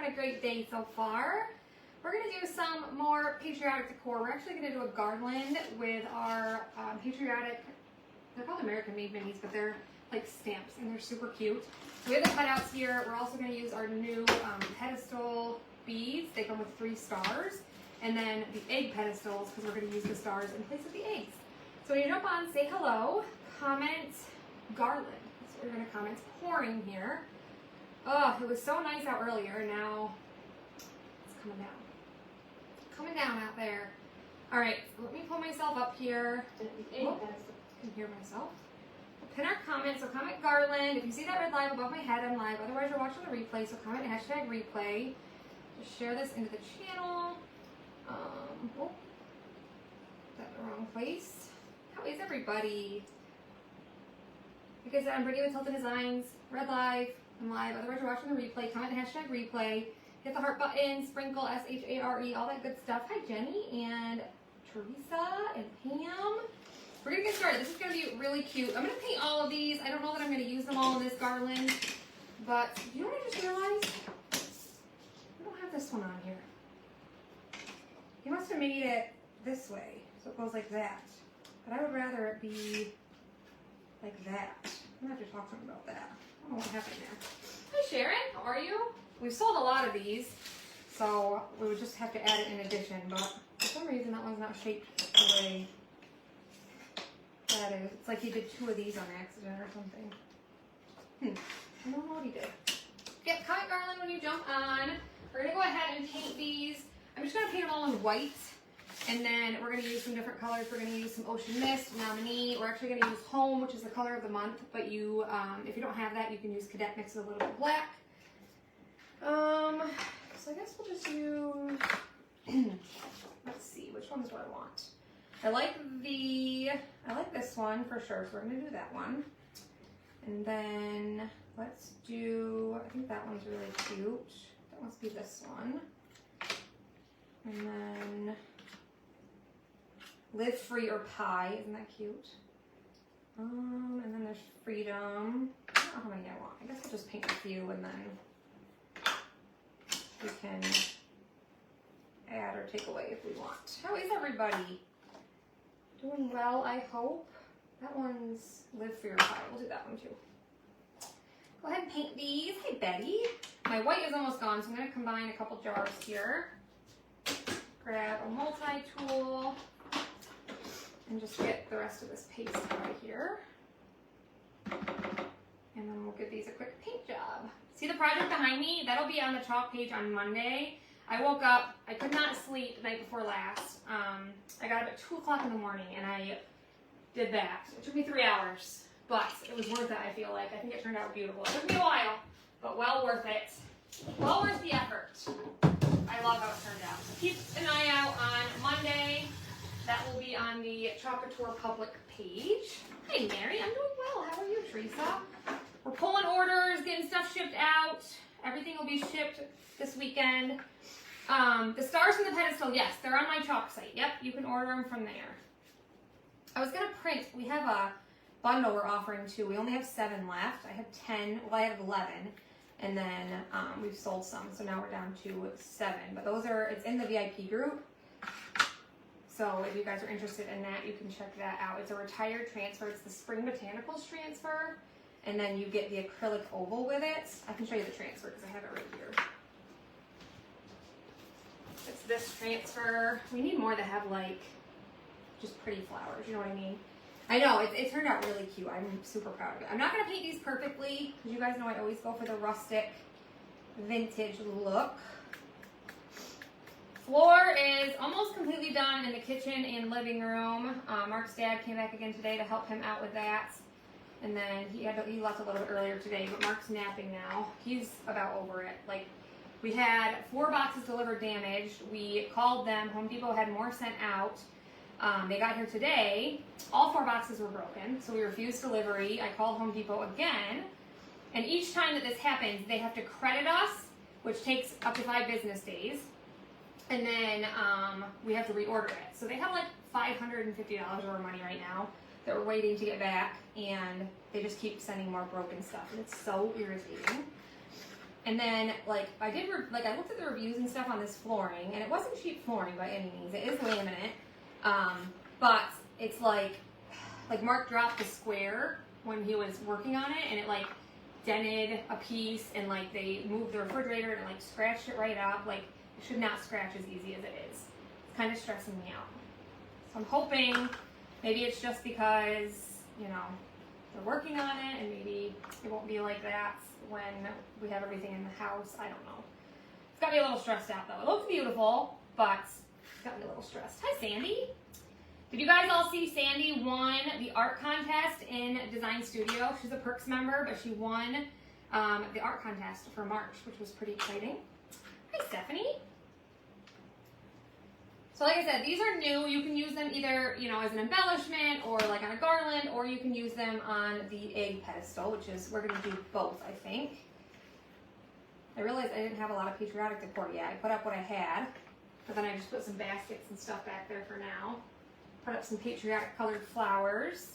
having a great day so far. We're going to do some more patriotic decor. We're actually going to do a garland with our patriotic, they're called American made minis, but they're like stamps and they're super cute. So we have the cutouts here. We're also going to use our new pedestal beads. They come with 3 stars. And then the egg pedestals, because we're going to use the stars in place of the eggs. So when you jump on, say hello, comment garland. That's what we're going to comment. It's pouring here. Oh, it was so nice out earlier. Now it's coming down. Coming down out there. All right, so let me pull myself up here. Oh, I can hear myself. Pin our comment. So comment garland. If you see that red live above my head, I'm live. Otherwise, you're watching the replay. So comment hashtag replay. Just share this into the channel. Oh, is that in the wrong place? How is everybody? Like I said, I'm Brittany with Tilted Designs. Red live. I'm live. Otherwise, you're watching the replay. Comment hashtag replay. Hit the heart button. Sprinkle SHARE. All that good stuff. Hi, Jenny and Teresa and Pam. We're gonna get started. This is gonna be really cute. I'm gonna paint all of these. I don't know that I'm gonna use them all in this garland, but you know what I just realized? We don't have this one on here. You must have made it this way, so it goes like that. But I would rather it be like that. I'm gonna have to talk to him about that. I don't know what happened there. Hi Sharon, how are you? We've sold a lot of these, so we would just have to add it in addition, but for some reason that one's not shaped the way that is. It's like he did 2 of these on accident or something. I don't know what he did. Get comment garland when you jump on. We're gonna go ahead and paint these. I'm just going to paint them all in white, and then we're going to use some different colors. We're going to use some Ocean Mist, Nominee. We're actually going to use Home, which is the color of the month, but you, if you don't have that, you can use Cadet mixed with a little bit of black. So I guess we'll just use, let's see, which ones do I want? I like this one for sure, so we're going to do that one. And then let's do, I think that one's really cute. That must be this one. And then Live Free or Pie, isn't that cute? And then there's Freedom. I don't know how many I want. I guess I'll just paint a few and then we can add or take away if we want. How is everybody? Doing well, I hope. That one's Live Free or Pie. We'll do that one too. Go ahead and paint these. Hey Betty. My white is almost gone, so I'm going to combine a couple jars here. Grab a multi-tool and just get the rest of this paste right here. And then we'll give these a quick paint job. See the project behind me? That'll be on the chalk page on Monday. I woke up, I could not sleep the night before last. I got up at 2 o'clock in the morning and I did that. It took me 3 hours, but it was worth it, I feel like. I think it turned out beautiful. It took me a while, but well worth it. Well worth the effort. I love how it turned out. So keep an eye out on Monday. That will be on the Chocolate Tour public page. Hi Mary, I'm doing well. How are you, Teresa? We're pulling orders, getting stuff shipped out. Everything will be shipped this weekend. The stars from the pedestal, yes, they're on my chalk site. Yep, you can order them from there. I was gonna print, we have a bundle we're offering too. We only have 7 left. I have 10, well I have 11. And then we've sold some, so now we're down to 7. But those are, it's in the VIP group. So if you guys are interested in that, you can check that out. It's a retired transfer. It's the Spring Botanicals transfer. And then you get the acrylic oval with it. I can show you the transfer because I have it right here. It's this transfer. We need more that have like just pretty flowers, you know what I mean? I know, it turned out really cute. I'm super proud of it. I'm not going to paint these perfectly, because you guys know I always go for the rustic, vintage look. Floor is almost completely done in the kitchen and living room. Mark's dad came back again today to help him out with that. And then he left a little bit earlier today, but Mark's napping now. He's about over it. Like, we had 4 boxes delivered damaged. We called them. Home Depot had more sent out. They got here today. All 4 boxes were broken, so we refused delivery. I called Home Depot again, and each time that this happens, they have to credit us, which takes up to 5 business days, and then we have to reorder it. So they have like $550 of our money right now that we're waiting to get back, and they just keep sending more broken stuff, and it's so irritating. And then like I looked at the reviews and stuff on this flooring, and it wasn't cheap flooring by any means. It is laminate, but it's like Mark dropped the square when he was working on it, and it like dented a piece, and like they moved the refrigerator and like scratched it right up. Like it should not scratch as easy as it is. It's kind of stressing me out. So I'm hoping maybe it's just because, you know, they're working on it, and maybe it won't be like that when we have everything in the house. I don't know. It's got me a little stressed out though. It looks beautiful, but it's got me a little stressed. Hi, Sandy. Did you guys all see Sandy won the art contest in Design Studio? She's a Perks member, but she won the art contest for March, which was pretty exciting. Hi, Stephanie. So like I said, these are new. You can use them either, you know, as an embellishment or like on a garland, or you can use them on the egg pedestal, which is, we're going to do both, I think. I realized I didn't have a lot of patriotic decor yet. I put up what I had, but then I just put some baskets and stuff back there for now. Put up some patriotic colored flowers,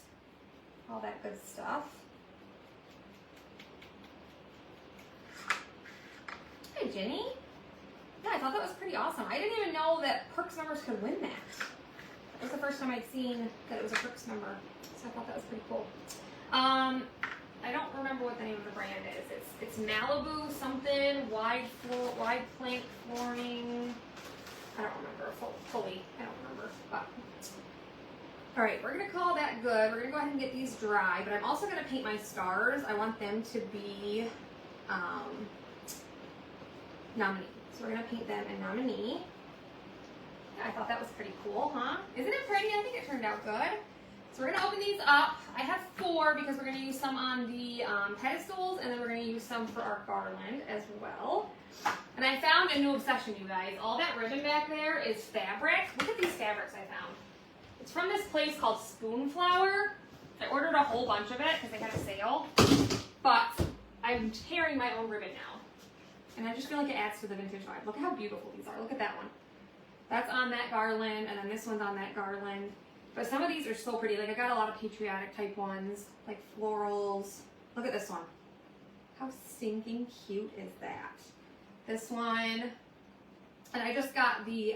all that good stuff. Hi, Jenny. Yeah, I thought that was pretty awesome. I didn't even know that Perks members could win that. That was the first time I'd seen that it was a Perks member, so I thought that was pretty cool. I don't remember what the name of the brand is. It's Malibu something, wide plank flooring. I don't remember fully. I don't remember, but. All right, we're gonna call that good. We're gonna go ahead and get these dry, but I'm also gonna paint my stars. I want them to be nominee. So we're gonna paint them in nominee. Yeah, I thought that was pretty cool, huh? Isn't it pretty? I think it turned out good. So we're gonna open these up. I have 4 because we're gonna use some on the pedestals, and then we're gonna use some for our garland as well. And I found a new obsession, you guys. All that ribbon back there is fabric. Look at these fabrics I found. It's from this place called Spoonflower. I ordered a whole bunch of it because they had a sale, but I'm tearing my own ribbon now. And I just feel like it adds to the vintage vibe. Look at how beautiful these are. Look at that one. That's on that garland, and then this one's on that garland. But some of these are so pretty. Like I got a lot of patriotic type ones, like florals. Look at this one. How stinking cute is that? This one, and I just got the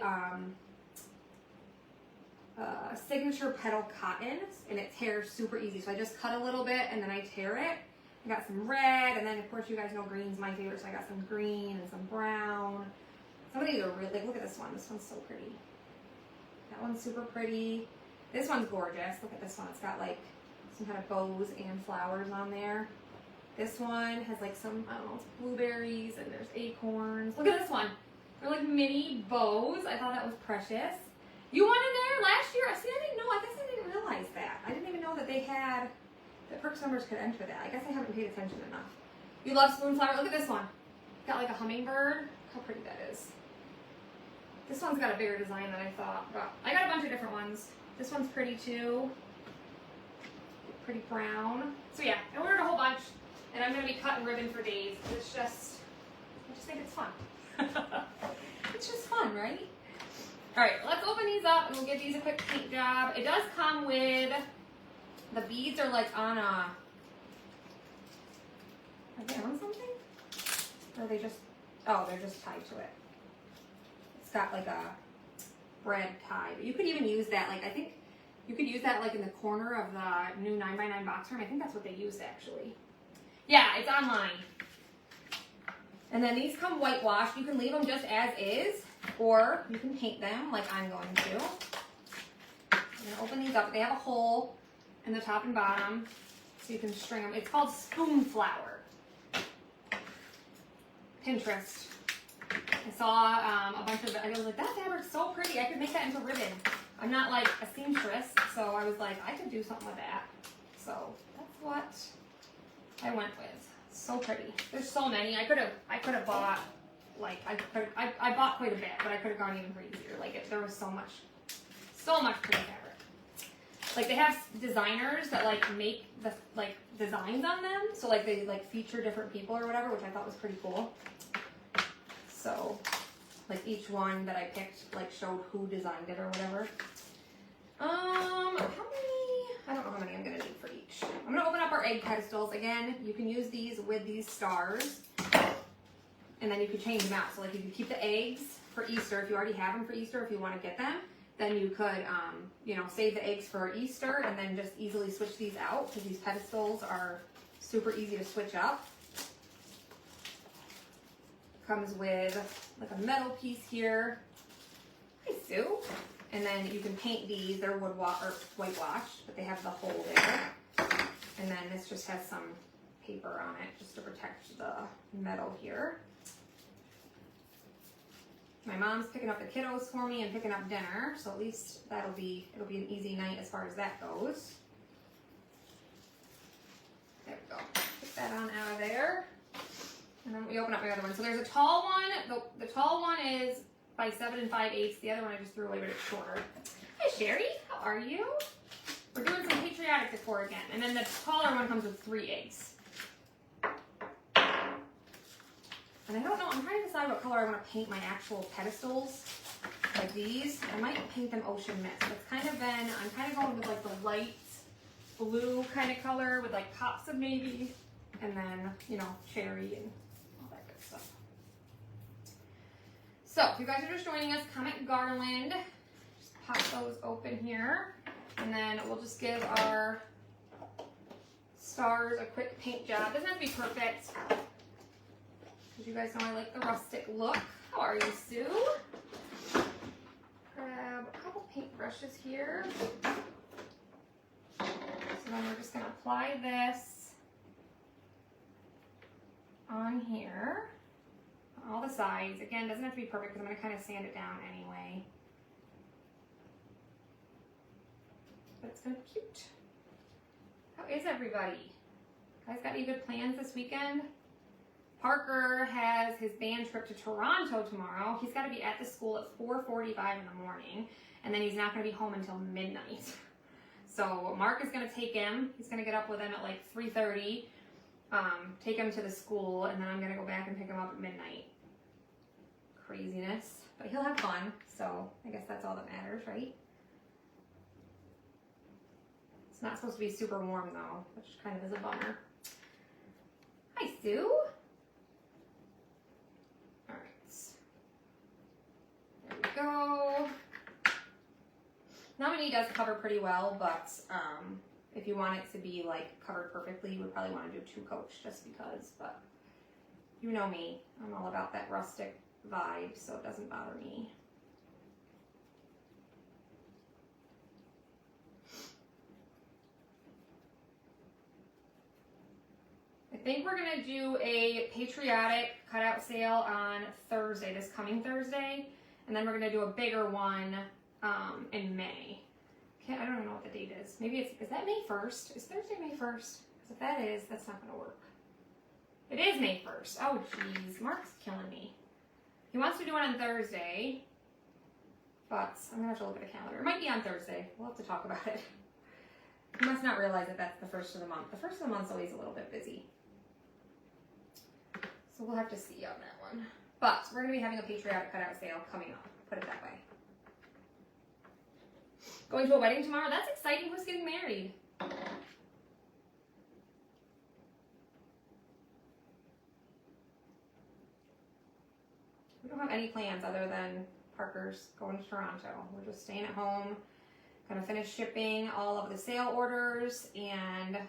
signature petal cotton, and it tears super easy. So I just cut a little bit and then I tear it. I got some red, and then of course you guys know green's my favorite, so I got some green and some brown. Some of these are really, look at this one. This one's so pretty. That one's super pretty. This one's gorgeous. Look at this one. It's got like some kind of bows and flowers on there. This one has like some, I don't know, blueberries, and there's acorns. Look at this one. They're like mini bows. I thought that was precious. You won in there last year? See, I didn't know. I guess I didn't realize that. I didn't even know that they had, that Perks members could enter that. I guess I haven't paid attention enough. You love Spoonflower? Look at this one. Got like a hummingbird. How pretty that is. This one's got a bigger design than I thought, but I got a bunch of different ones. This one's pretty too. Pretty brown. So yeah, I ordered a whole bunch, and I'm going to be cutting ribbon for days. It's just, I just think it's fun. It's just fun, right? All right, let's open these up, and we'll give these a quick paint job. It does come with, the beads are like on a, are they on something? Or are they just, oh, they're just tied to it. It's got like a bread tie. But you could even use that, like I think you could use that like in the corner of the new 9x9 box room. I think that's what they used actually. Yeah, it's online. And then these come whitewashed. You can leave them just as is, or you can paint them like I'm going to. I'm going to open these up. They have a hole in the top and bottom, so you can string them. It's called Spoonflower. Pinterest. I saw a bunch of, I was like, that fabric's so pretty. I could make that into ribbon. I'm not like a seamstress, so I was like, I could do something with that. So that's what I went with. So pretty. There's so many. I could have bought, like, I bought quite a bit, but I could have gone even crazier. Like, there was so much pretty fabric. Like, they have designers that, like, make the, like, designs on them. So, like, they, like, feature different people or whatever, which I thought was pretty cool. So, like, each one that I picked, like, showed who designed it or whatever. How many? I don't know how many I'm going to need for each. I'm going to open up our egg pedestals. Again, you can use these with these stars. and then you could change them out. So like you could keep the eggs for Easter if you already have them for Easter. If you want to get them, then you could, you know, save the eggs for Easter and then just easily switch these out because these pedestals are super easy to switch up. Comes with like a metal piece here. Hi, Sue. And then you can paint these. They're whitewashed, but they have the hole there. And then this just has some paper on it just to protect the metal here. My mom's picking up the kiddos for me and picking up dinner, so at least it'll be an easy night as far as that goes. There we go. Put that on out of there. And then we open up my other one. So there's a tall one. The tall one is by 7 5/8. The other one I just threw away, but it's shorter. Hi, Sherry. How are you? We're doing some patriotic decor again. And then the taller one comes with 3 eggs. And I don't know, I'm trying to decide what color I want to paint my actual pedestals, like these. I might paint them ocean mist. It's kind of been, I'm kind of going with like the light blue kind of color with like pops of navy, and then, you know, cherry and all that good stuff. So if you guys are just joining us, comment Garland. Just pop those open here. And then we'll just give our stars a quick paint job. Doesn't have to be perfect. You guys know I like the rustic look. How are you, Sue? Grab a couple paintbrushes here. So then we're just going to apply this on here, on all the sides. Again, doesn't have to be perfect because I'm going to kind of sand it down anyway. But it's going to be cute. How is everybody? Guys got any good plans this weekend? Parker has his band trip to Toronto tomorrow. He's got to be at the school at 4:45 in the morning, and then he's not going to be home until midnight. So Mark is going to take him. He's going to get up with him at like 3:30, take him to the school, and then I'm going to go back and pick him up at midnight. Craziness. But he'll have fun, so I guess that's all that matters, right? It's not supposed to be super warm, though, which kind of is a bummer. Hi, Sue. Go. Nominee does cover pretty well, but if you want it to be like covered perfectly, you would probably want to do 2 coach just because, but you know me, I'm all about that rustic vibe, so it doesn't bother me. I think we're going to do a patriotic cutout sale on Thursday, this coming Thursday. And then we're going to do a bigger one in May. I don't even know what the date is. Maybe is that May 1st? Is Thursday May 1st? Because if that is, that's not going to work. It is May 1st. Oh, jeez. Mark's killing me. He wants to do it on Thursday, but I'm going to have to look at the calendar. It might be on Thursday. We'll have to talk about it. He must not realize that that's the first of the month. The first of the month's always a little bit busy. So we'll have to see on that one. But we're going to be having a patriotic cutout sale coming up. Put it that way. Going to a wedding tomorrow? That's exciting. Who's getting married? We don't have any plans other than Parker's going to Toronto. We're just staying at home. Going to finish shipping all of the sale orders and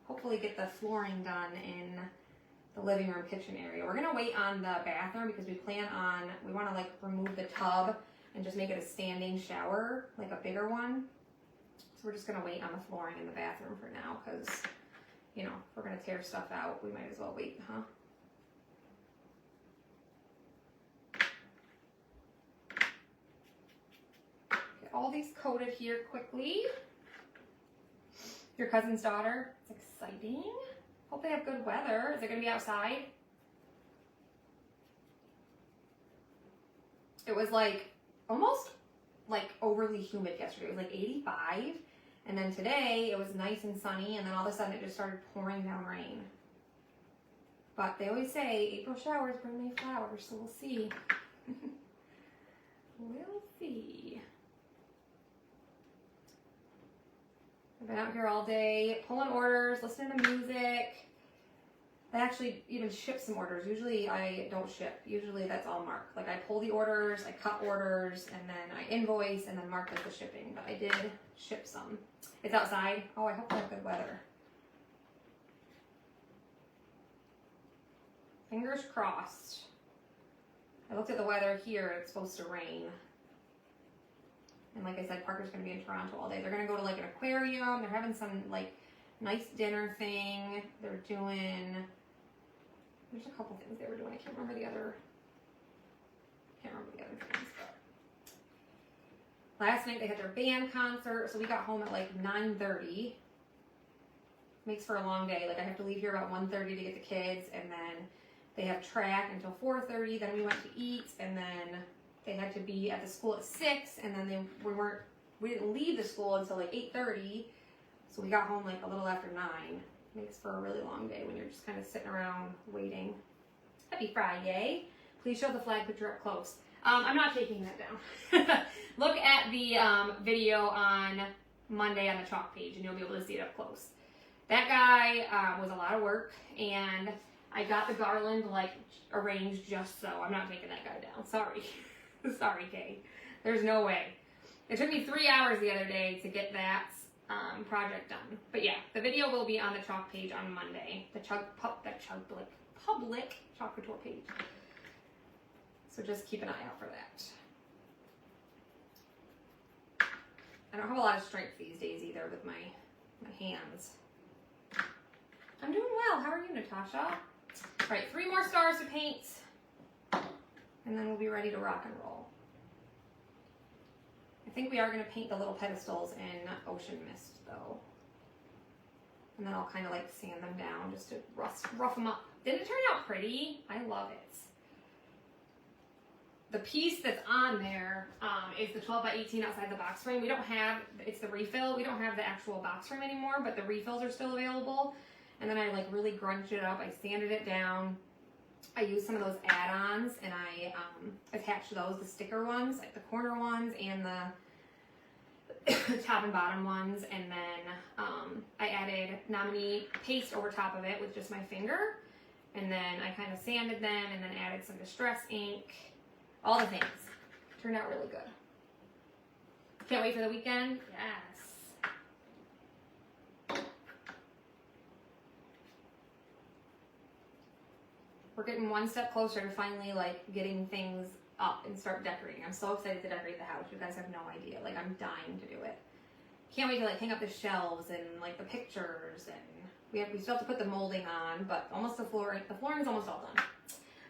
hopefully get the flooring done in the living room kitchen area. We're gonna wait on the bathroom because we want to like remove the tub and just make it a standing shower, like a bigger one. So we're just gonna wait on the flooring in the bathroom for now because, you know, if we're gonna tear stuff out, we might as well wait, huh? Get all these coated here quickly. Your cousin's daughter, it's exciting. Hope they have good weather. Is it going to be outside? It was like almost like overly humid yesterday. It was like 85. And then today it was nice and sunny. And then all of a sudden it just started pouring down rain. But they always say April showers bring May flowers. So we'll see. We'll see. I've been out here all day, pulling orders, listening to music. I actually even ship some orders. Usually I don't ship. Usually that's all Mark. Like I pull the orders, I cut orders, and then I invoice, and then Mark does the shipping. But I did ship some. It's outside. Oh, I hope I have good weather. Fingers crossed. I looked at the weather here. It's supposed to rain. And like I said, Parker's going to be in Toronto all day. They're going to go to like an aquarium. They're having some like nice dinner thing. They're doing... There's a couple things they were doing. I can't remember the other things. But last night they had their band concert, so we got home at like 9:30. Makes for a long day. Like I have to leave here about 1:30 to get the kids, and then they have track until 4:30. Then we went to eat, and then they had to be at the school at 6, and then we didn't leave the school until like 8:30. So we got home like a little after 9. Makes for a really long day when you're just kind of sitting around waiting. Happy Friday. Please show the flag picture up close. I'm not taking that down. Look at the video on Monday on the chalk page and you'll be able to see it up close. That guy was a lot of work, and I got the garland like arranged just so. I'm not taking that guy down. Sorry. Sorry, Kay. There's no way. It took me 3 hours the other day to get that project done. But yeah, the video will be on the chalk page on Monday. The public chalk couture page. So just keep an eye out for that. I don't have a lot of strength these days either with my hands. I'm doing well. How are you, Natasha? All right, 3 more stars to paint, and then we'll be ready to rock and roll. I think we are going to paint the little pedestals in Ocean Mist, though. And then I'll kind of like sand them down just to rough them up. Didn't it turn out pretty? I love it. The piece that's on there is the 12 by 18 outside the box frame. We don't have, it's the refill. We don't have the actual box frame anymore, but the refills are still available. And then I like really grunched it up. I sanded it down. I used some of those add-ons, and I attached those, the sticker ones, like the corner ones and the top and bottom ones. And then I added nominee paste over top of it with just my finger. And then I kind of sanded them and then added some distress ink. All the things. Turned out really good. Can't wait for the weekend? Yes. We're getting one step closer to finally like getting things up and start decorating. I'm so excited to decorate the house. You guys have no idea. Like I'm dying to do it. Can't wait to like hang up the shelves and like the pictures, and we still have to put the molding on, but almost the flooring's almost all done.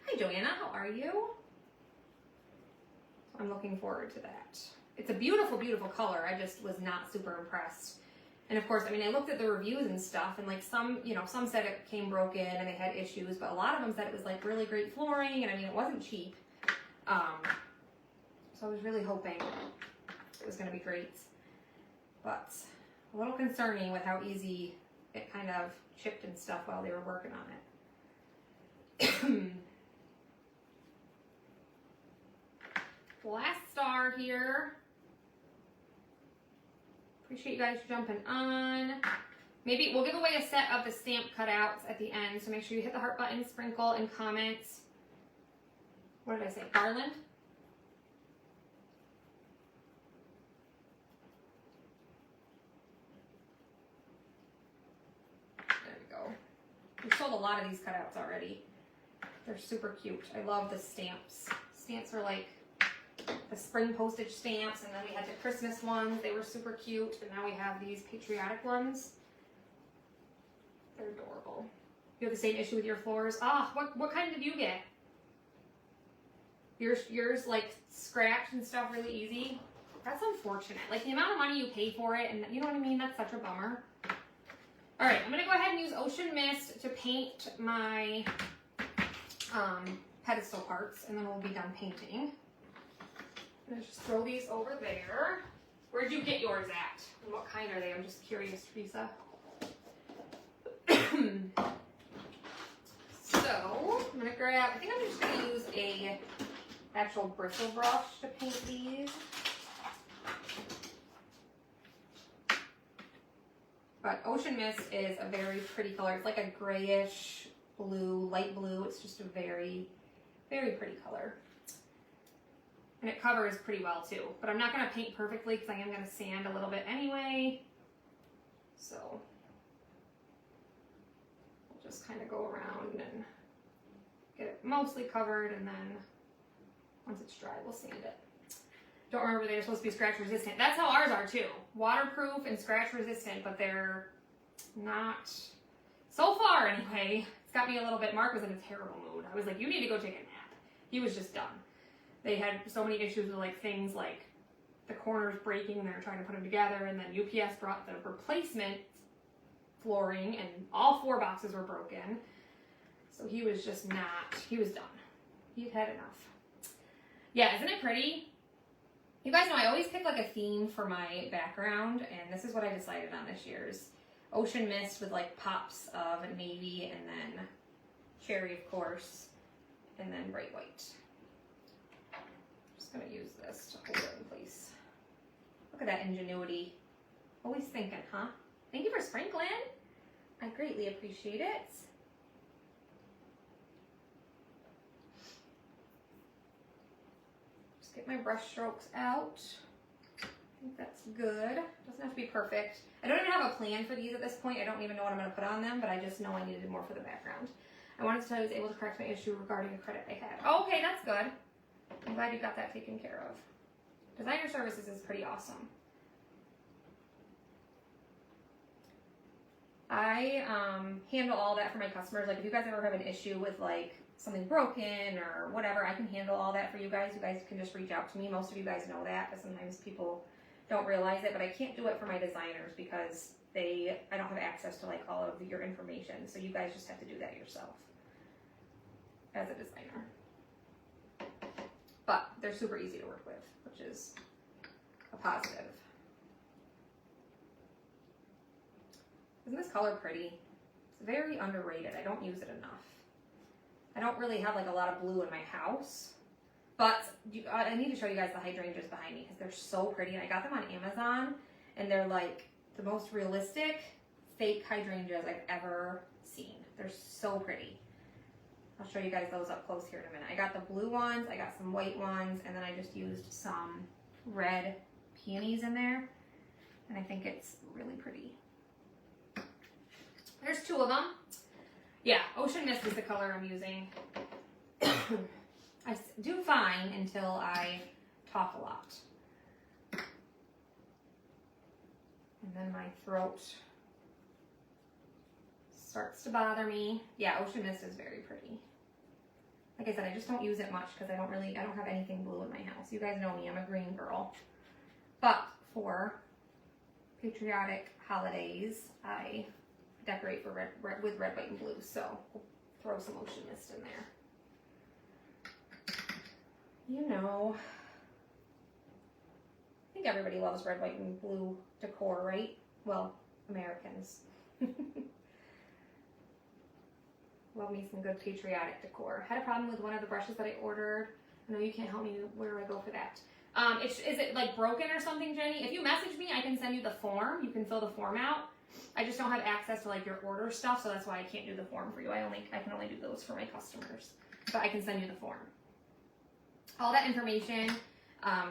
Hi Joanna, how are you? I'm looking forward to that. It's a beautiful, beautiful color. I just was not super impressed. And of course, I mean, I looked at the reviews and stuff, and like some said it came broken and they had issues, but a lot of them said it was like really great flooring, and I mean, it wasn't cheap. So I was really hoping it was going to be great, but a little concerning with how easy it kind of chipped and stuff while they were working on it. Last star here. Appreciate you guys jumping on. Maybe we'll give away a set of the stamp cutouts at the end, so make sure you hit the heart button, sprinkle, and comment. What did I say? Garland? There we go. We sold a lot of these cutouts already. They're super cute. I love the stamps. Stamps are like the spring postage stamps, and then we had the Christmas ones. They were super cute, and now we have these patriotic ones. They're adorable. You have the same issue with your floors? Ah, what kind did you get? Yours like scratched and stuff really easy? That's unfortunate. Like the amount of money you pay for it, and you know what I mean? That's such a bummer. All right, I'm gonna go ahead and use Ocean Mist to paint my pedestal parts, and then we'll be done painting. I'm gonna just throw these over there. Where'd you get yours at? And what kind are they? I'm just curious, Teresa. So, I'm gonna grab, I think I'm just gonna use a actual bristle brush to paint these. But Ocean Mist is a very pretty color. It's like a grayish blue, light blue. It's just a very, very pretty color. And it covers pretty well too. But I'm not going to paint perfectly because I am going to sand a little bit anyway. So we'll just kind of go around and get it mostly covered, and then once it's dry, we'll sand it. Don't remember they're supposed to be scratch resistant. That's how ours are too. Waterproof and scratch resistant, but they're not, so far anyway. It's got me a little bit. Mark was in a terrible mood. I was like, you need to go take a nap. He was just done. They had so many issues with like things like the corners breaking and they were trying to put them together, and then UPS brought the replacement flooring and all 4 boxes were broken. So he was just not, he was done. He'd had enough. Yeah, isn't it pretty? You guys know I always pick like a theme for my background, and this is what I decided on this year's. Ocean mist with like pops of navy, and then cherry, of course, and then bright white. I'm just gonna use this to hold it in place. Look at that ingenuity. Always thinking, huh? Thank you for sprinkling. I greatly appreciate it. Just get my brush strokes out. I think that's good. Doesn't have to be perfect. I don't even have a plan for these at this point. I don't even know what I'm going to put on them, but I just know I needed more for the background. I wanted to tell you I was able to correct my issue regarding a credit I had. Oh, okay, that's good. I'm glad you got that taken care of. Designer Services is pretty awesome. I handle all that for my customers. Like if you guys ever have an issue with like something broken or whatever, I can handle all that for you guys. You guys can just reach out to me. Most of you guys know that, but sometimes people don't realize it. But I can't do it for my designers because I don't have access to like all of your information. So you guys just have to do that yourself as a designer. But they're super easy to work with, which is a positive. Isn't this color pretty? It's very underrated. I don't use it enough. I don't really have like a lot of blue in my house, but I need to show you guys the hydrangeas behind me because they're so pretty. And I got them on Amazon, and they're like the most realistic fake hydrangeas I've ever seen. They're so pretty. I'll show you guys those up close here in a minute. I got the blue ones, I got some white ones, and then I just used some red peonies in there, and I think it's really pretty. There's 2 of them. Yeah, Ocean Mist is the color I'm using. I do fine until I talk a lot. And then my throat starts to bother me. Yeah, Ocean Mist is very pretty. Like I said, I just don't use it much because I don't have anything blue in my house. You guys know me, I'm a green girl. But for patriotic holidays, I decorate for with red, white, and blue. So we'll throw some Ocean Mist in there. You know, I think everybody loves red, white, and blue decor, right? Well, Americans. Love me some good patriotic decor. Had a problem with one of the brushes that I ordered. I know you can't help me. Where do I go for that? Is it like broken or something, Jenny? If you message me, I can send you the form. You can fill the form out. I just don't have access to like your order stuff, so that's why I can't do the form for you. I can only do those for my customers, but I can send you the form. All that information,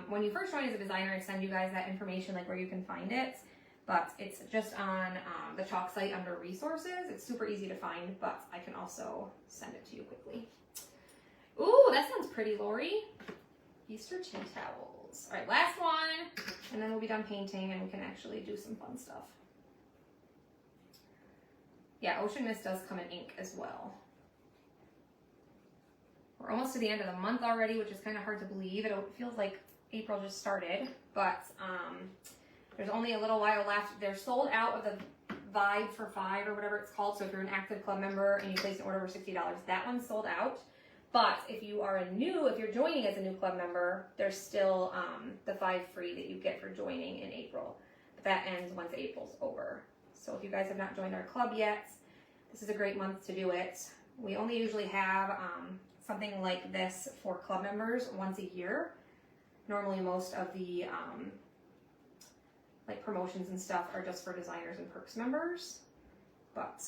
when you first join as a designer, I send you guys that information, like where you can find it, but it's just on the Chalk site under resources. It's super easy to find, but I can also send it to you quickly. Ooh, that sounds pretty, Lori. Easter tea towels. All right, last one, and then we'll be done painting and we can actually do some fun stuff. Yeah, Ocean Mist does come in ink as well. We're almost to the end of the month already, which is kind of hard to believe. It feels like April just started, but there's only a little while left. They're sold out of the Vibe for 5 or whatever it's called. So if you're an active club member and you place an order for $60, that one's sold out. But if you're joining as a new club member, there's still the 5 free that you get for joining in April. But that ends once April's over. So if you guys have not joined our club yet, this is a great month to do it. We only usually have something like this for club members once a year. Normally most of the like promotions and stuff are just for designers and perks members. But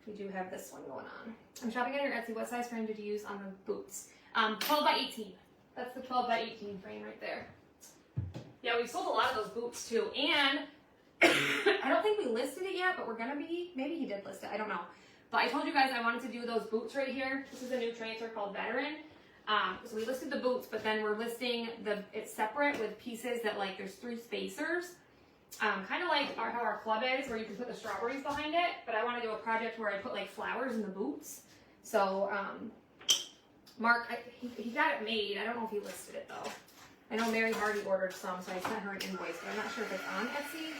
we do have this one going on. I'm shopping on your Etsy. What size frame did you use on the boots? 12 by 18. That's the 12 by 18 frame right there. Yeah, we've sold a lot of those boots too. And I don't think we listed it yet, but we're gonna be, maybe he did list it, I don't know. But I told you guys I wanted to do those boots right here. This is a new transfer called Veteran. So we listed the boots, but then we're listing it's separate with pieces that like, there's 3 spacers. Kind of like how our club is, where you can put the strawberries behind it, but I want to do a project where I put like flowers in the boots. So, Mark, he got it made. I don't know if he listed it though. I know Mary Hardy ordered some, so I sent her an invoice, but I'm not sure if it's on Etsy.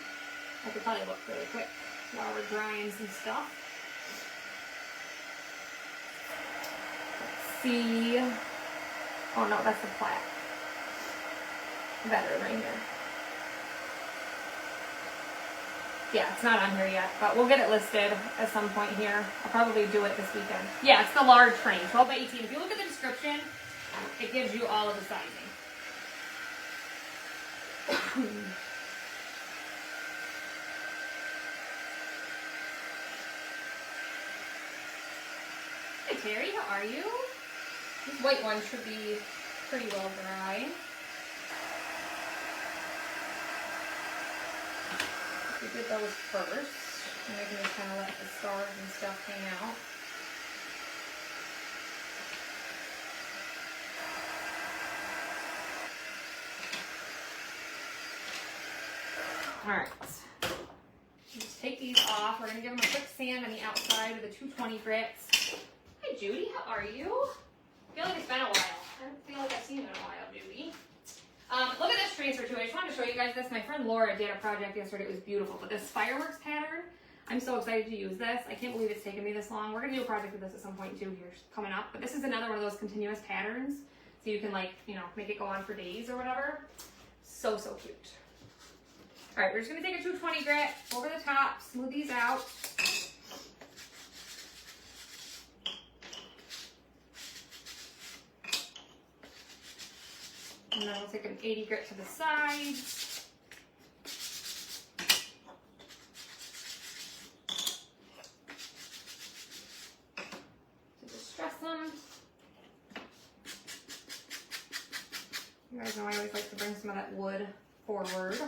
I could probably look really quick while we're drying some stuff. Let's see. Oh no, that's the plaque. Veteran right here. Yeah, it's not on here yet, but we'll get it listed at some point here. I'll probably do it this weekend. Yeah, it's the large frame, 12 by 18. If you look at the description, it gives you all of the sizing. Hey Terry, how are you? This white one should be pretty well dry. We did those first, and we can just kind of let the stars and stuff hang out. Alright, just take these off. We're going to give them a quick sand on the outside with the 220 grits. Hi Judy, how are you? I feel like it's been a while. I don't feel like I've seen you in a while, Judy. Look at this transfer too. I just wanted to show you guys this. My friend Laura did a project yesterday. It was beautiful. But this fireworks pattern, I'm so excited to use this. I can't believe it's taken me this long. We're going to do a project with this at some point too here coming up. But this is another one of those continuous patterns. So you can like, you know, make it go on for days or whatever. So, so cute. All right, we're just going to take a 220 grit over the top, smooth these out. And then we'll take an 80 grit to the sides. To distress them. You guys know I always like to bring some of that wood forward.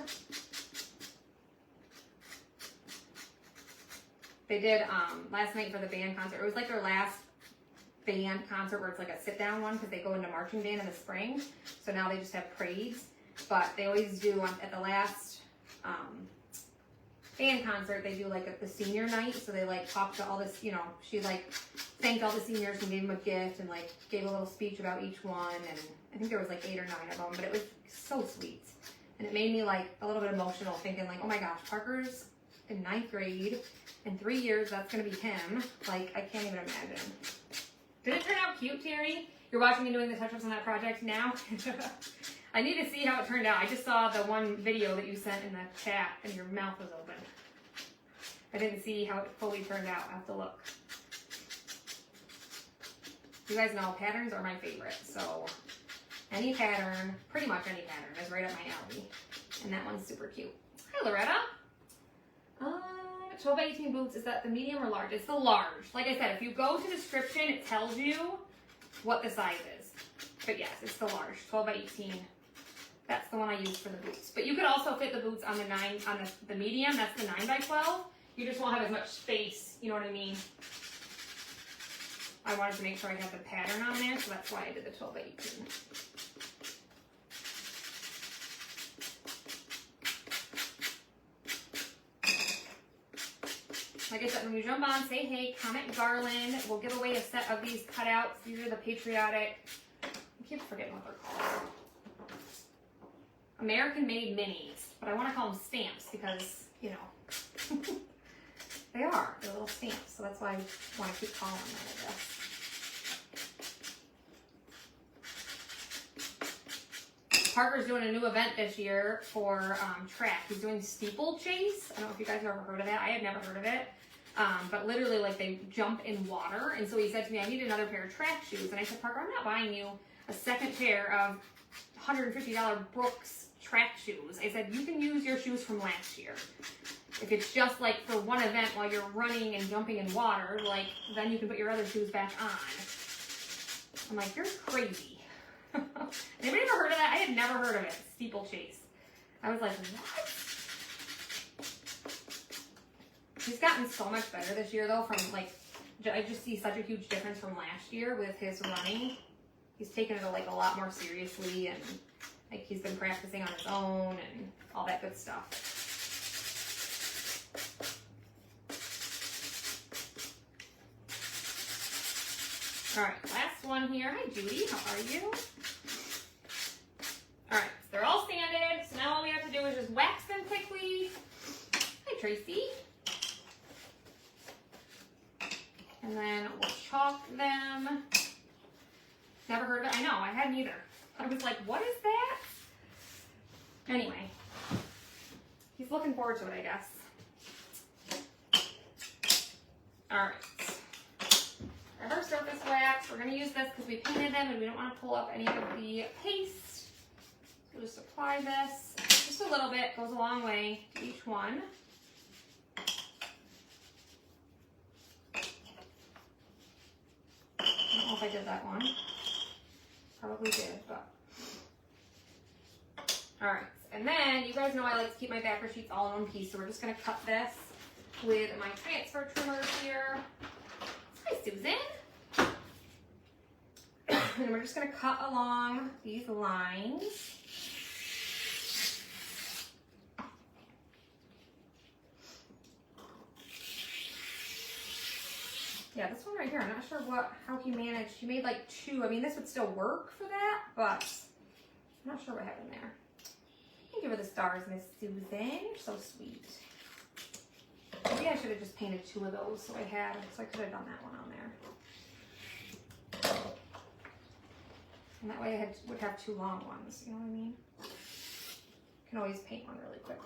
They did last night for the band concert. It was like their last band concert where it's like a sit-down one because they go into marching band in the spring. So now they just have parades. But they always do at the last band concert, they do like the senior night. So they like talked to all this, you know, she like thanked all the seniors and gave them a gift and like gave a little speech about each one. And I think there was like 8 or 9 of them, but it was so sweet. And it made me like a little bit emotional thinking like, oh my gosh, Parker's in 9th grade. In 3 years, that's going to be him. Like, I can't even imagine. Did it turn out cute, Terry? You're watching me doing the touch-ups on that project now? I need to see how it turned out. I just saw the one video that you sent in the chat, and your mouth was open. I didn't see how it fully turned out. I have to look. You guys know patterns are my favorite, so any pattern, pretty much any pattern, is right up my alley. And that one's super cute. Hi, Loretta. 12 by 18 boots, is that the medium or large? It's the large. Like I said, if you go to description, it tells you what the size is. But yes, it's the large, 12 by 18. That's the one I use for the boots. But you could also fit the boots on the medium. That's the 9 by 12. You just won't have as much space. You know what I mean? I wanted to make sure I had the pattern on there, so that's why I did the 12 by 18. Like I said, when you jump on, say hey, comment Garland. We'll give away a set of these cutouts. These are the patriotic, I keep forgetting what they're called. American-made minis, but I want to call them stamps because, you know, they are. They're little stamps, so that's why I want to keep calling them that, I guess. Parker's doing a new event this year for track. He's doing steeplechase. I don't know if you guys have ever heard of that. I had never heard of it. But literally, like, they jump in water. And so he said to me, I need another pair of track shoes. And I said, Parker, I'm not buying you a second pair of $150 Brooks track shoes. I said, you can use your shoes from last year. If it's just like for one event while you're running and jumping in water, like then you can put your other shoes back on. I'm like, you're crazy. Anybody ever heard of that? I had never heard of it, steeplechase. I was like, what? He's gotten so much better this year though from like, I just see such a huge difference from last year with his running. He's taken it like a lot more seriously and like he's been practicing on his own and all that good stuff. All right, last one here. Hi, Judy. How are you? All right, so they're all sanded. So now all we have to do is just wax them quickly. Hi, Tracy. And then we'll chalk them. Never heard of it. I know, I hadn't either. I was like, what is that? Anyway, he's looking forward to it, I guess. All right. Our surface wax, we're going to use this because we painted them and we don't want to pull up any of the paste. So we'll just apply this just a little bit, goes a long way to each one. I don't know if I did that one. Probably did, but. Alright, and then you guys know I like to keep my backer sheets all in one piece, so we're just going to cut this with my transfer trimmers here. Hi, Susan. And we're just going to cut along these lines. Yeah, this one right here, I'm not sure how he managed. He made like 2. I mean, this would still work for that, but I'm not sure what happened there. Thank you for the stars, Miss Susan. You're so sweet. Maybe I should have just painted 2 of those so I could have done that one on there. And that way I would have 2 long ones, you know what I mean? Can always paint one really quick.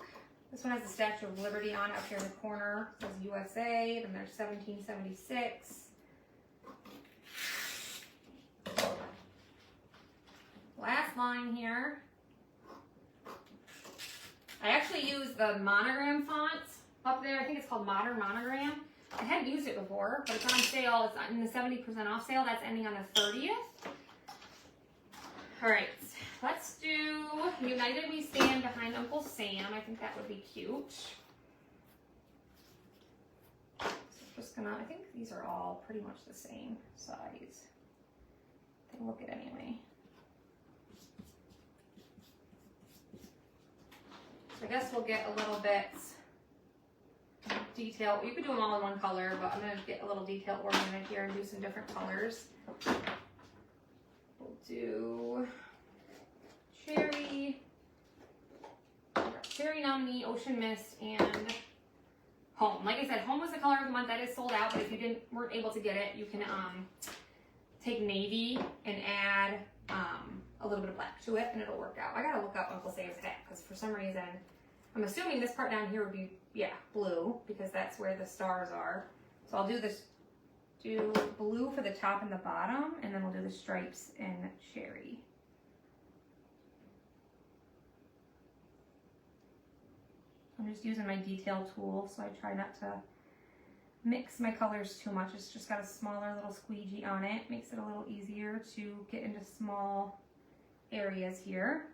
This one has the Statue of Liberty on it up here in the corner. It says USA, then there's 1776. Last line here. I actually use the monogram font up there. I think it's called Modern Monogram. I hadn't used it before, but it's on sale. It's in the 70% off sale. That's ending on the 30th. All right, let's do United We Stand Behind Uncle Sam. I think that would be cute. So I'm just gonna, I think these are all pretty much the same size. Take a look at anyway. So I guess we'll get a little bit detail. You could do them all in one color, but I'm gonna get a little detail oriented here and do some different colors. We'll do cherry nominee, ocean mist, and home. Like I said, home was the color of the month. That is sold out, but if you weren't able to get it, you can take navy and add a little bit of black to it, and it'll work out. I gotta look up Uncle Sam's hat because for some reason, I'm assuming this part down here would be blue because that's where the stars are. So I'll do this. Do blue for the top and the bottom, and then we'll do the stripes in cherry. I'm just using my detail tool, so I try not to mix my colors too much. It's just got a smaller little squeegee on it. Makes it a little easier to get into small areas here.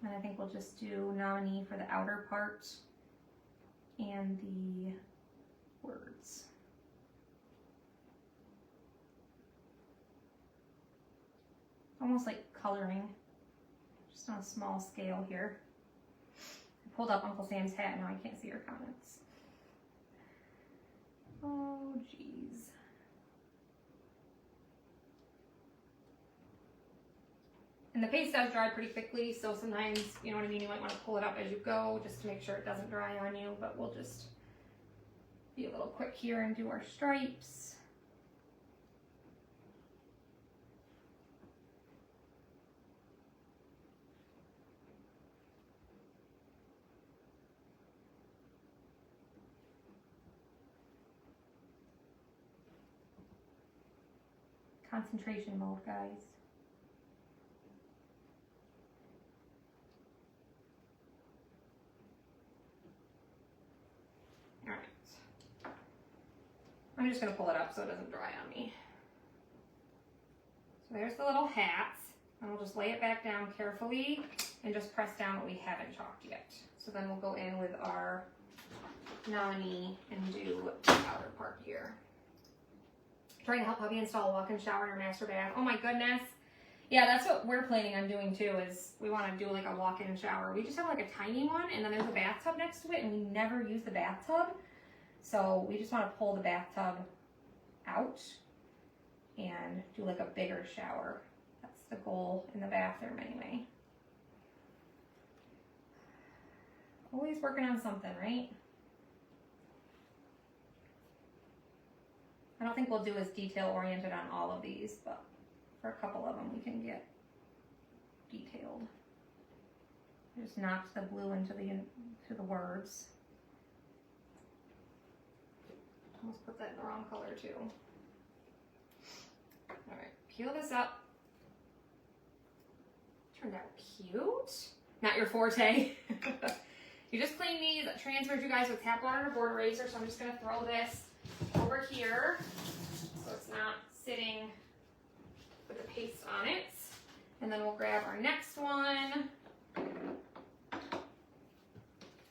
And I think we'll just do nominee for the outer part and the words. Almost like coloring, just on a small scale here. I pulled up Uncle Sam's hat, now I can't see her comments. Oh, geez. And the paste does dry pretty quickly, so sometimes, you know what I mean, you might want to pull it up as you go just to make sure it doesn't dry on you, but we'll just be a little quick here and do our stripes. Concentration mode, guys. just gonna pull it up so it doesn't dry on me. So there's the little hats, and we'll just lay it back down carefully and just press down what we haven't chalked yet. So then we'll go in with our nominee and do the outer part here. Trying to help hubby install a walk-in shower in our master bath. Oh my goodness. Yeah, that's what we're planning on doing too, is we want to do like a walk-in shower. We just have like a tiny one, and then there's a bathtub next to it, and we never use the bathtub. So we just want to pull the bathtub out and do like a bigger shower. That's the goal in the bathroom anyway. Always working on something, right? I don't think we'll do as detail oriented on all of these, but for a couple of them we can get detailed. I just knocked the blue into the words. Almost put that in the wrong color too. All right, peel this up. Turned out cute. Not your forte. You just clean these, transferred you guys with tap water and a board eraser, so I'm just gonna throw this over here so it's not sitting with the paste on it. And then we'll grab our next one.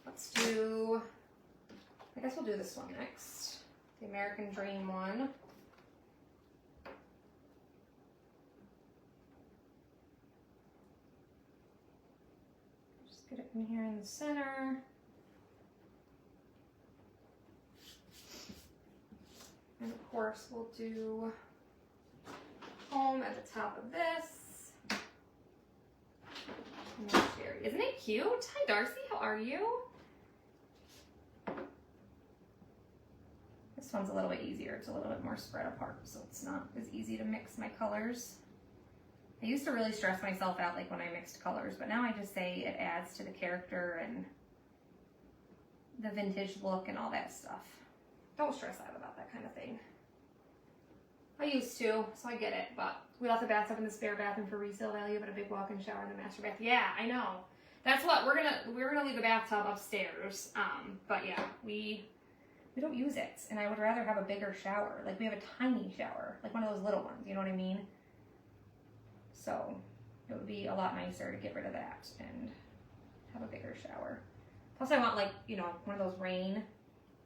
Let's do, I guess we'll do this one next. The American Dream one. Just get it in here in the center. And of course we'll do home at the top of this. And then Sherry. Isn't it cute? Hi Darcy, how are you? This one's a little bit easier. It's a little bit more spread apart, so it's not as easy to mix my colors. I used to really stress myself out like when I mixed colors, but now I just say it adds to the character and the vintage look and all that stuff. Don't stress out about that kind of thing. I used to, so I get it, but we left the bathtub in the spare bathroom for resale value, but a big walk-in shower in the master bath. Yeah, I know. That's what we're gonna leave the bathtub upstairs. But yeah, we don't use it, and I would rather have a bigger shower. Like we have a tiny shower, like one of those little ones. You know what I mean? So it would be a lot nicer to get rid of that and have a bigger shower. Plus, I want like one of those rain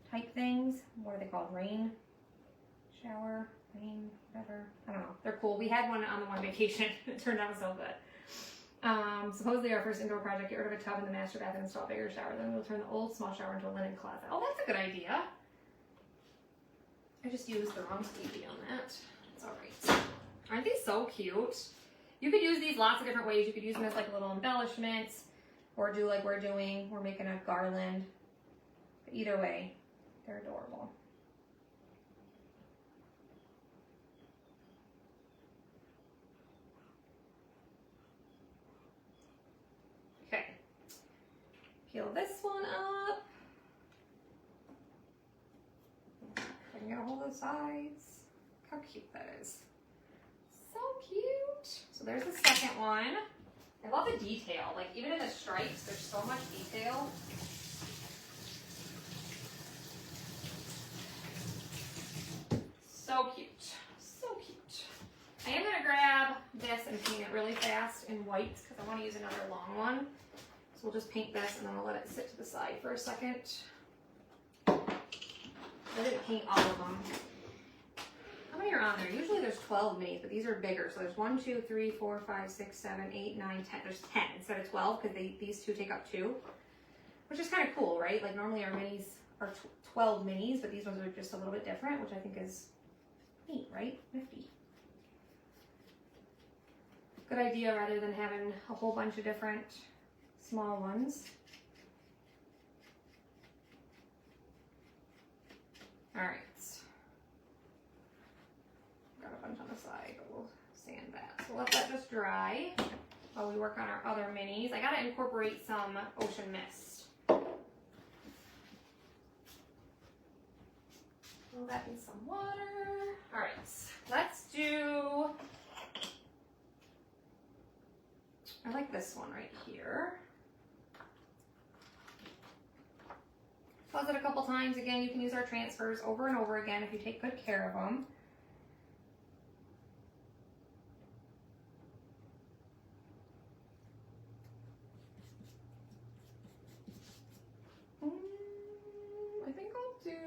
type things. What are they called? Rain shower, rain, whatever. I don't know. They're cool. We had one on the one vacation. It turned out so good. Supposedly our first indoor project, get rid of a tub in the master bath and install a bigger shower. Then we'll turn the old small shower into a linen closet. Oh, that's a good idea. I just used the wrong squeegee on that. It's all right. Aren't these so cute? You could use these lots of different ways. You could use them as like little embellishments, or do like we're doing. We're making a garland. But either way, they're adorable. Okay. Peel this one up. I can get a hold of the sides. Look how cute that is. So cute. So there's the second one. I love the detail. Like even in the stripes, there's so much detail. So cute. So cute. I am going to grab this and paint it really fast in white because I want to use another long one. So we'll just paint this and then we'll let it sit to the side for a second. I didn't paint all of them. How many are on there? Usually there's 12 minis, but these are bigger. So there's 1, 2, 3, 4, 5, 6, 7, 8, 9, 10. There's 10 instead of 12 because these two take up 2, which is kind of cool, right? Like normally our minis are 12 minis, but these ones are just a little bit different, which I think is neat, right? Nifty. Good idea rather than having a whole bunch of different small ones. All right. Got a bunch on the side, but we'll sand that. So let that just dry while we work on our other minis. I gotta incorporate some ocean mist. Throw that in some water. All right, let's do, I like this one right here. Pause it a couple times. Again, you can use our transfers over and over again if you take good care of them. I think I'll do,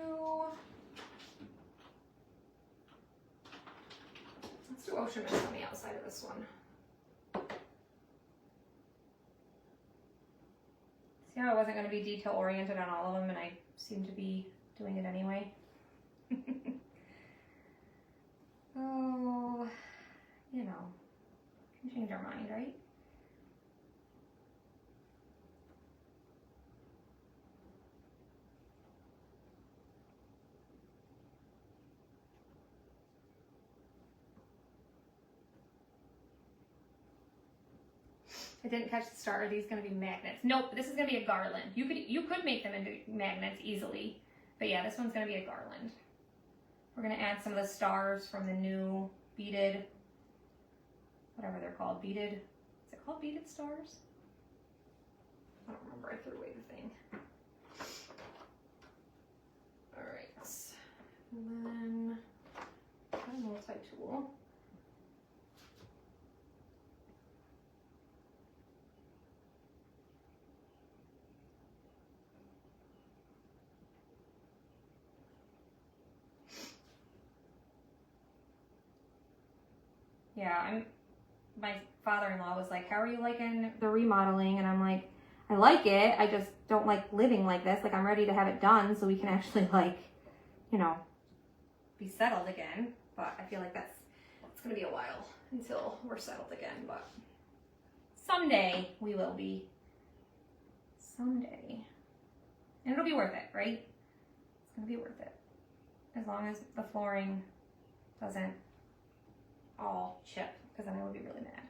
let's do Ocean Mist on the outside of this one. See how I wasn't going to be detail oriented on all of them and I seem to be doing it anyway? Oh, you know, can change our mind, right? I didn't catch the star. Are these going to be magnets? Nope, this is going to be a garland. You could make them into magnets easily. But yeah, this one's going to be a garland. We're going to add some of the stars from the new beaded, whatever they're called, beaded, is it called beaded stars? I don't remember, I threw away the thing. All right, and then a multi-tool. Yeah, my father-in-law was like, how are you liking the remodeling? And I'm like, I like it. I just don't like living like this. Like, I'm ready to have it done so we can actually, like, you know, be settled again. But I feel like it's going to be a while until we're settled again. But someday we will be. Someday. And it'll be worth it, right? It's going to be worth it. As long as the flooring doesn't all chip, because then I would be really mad.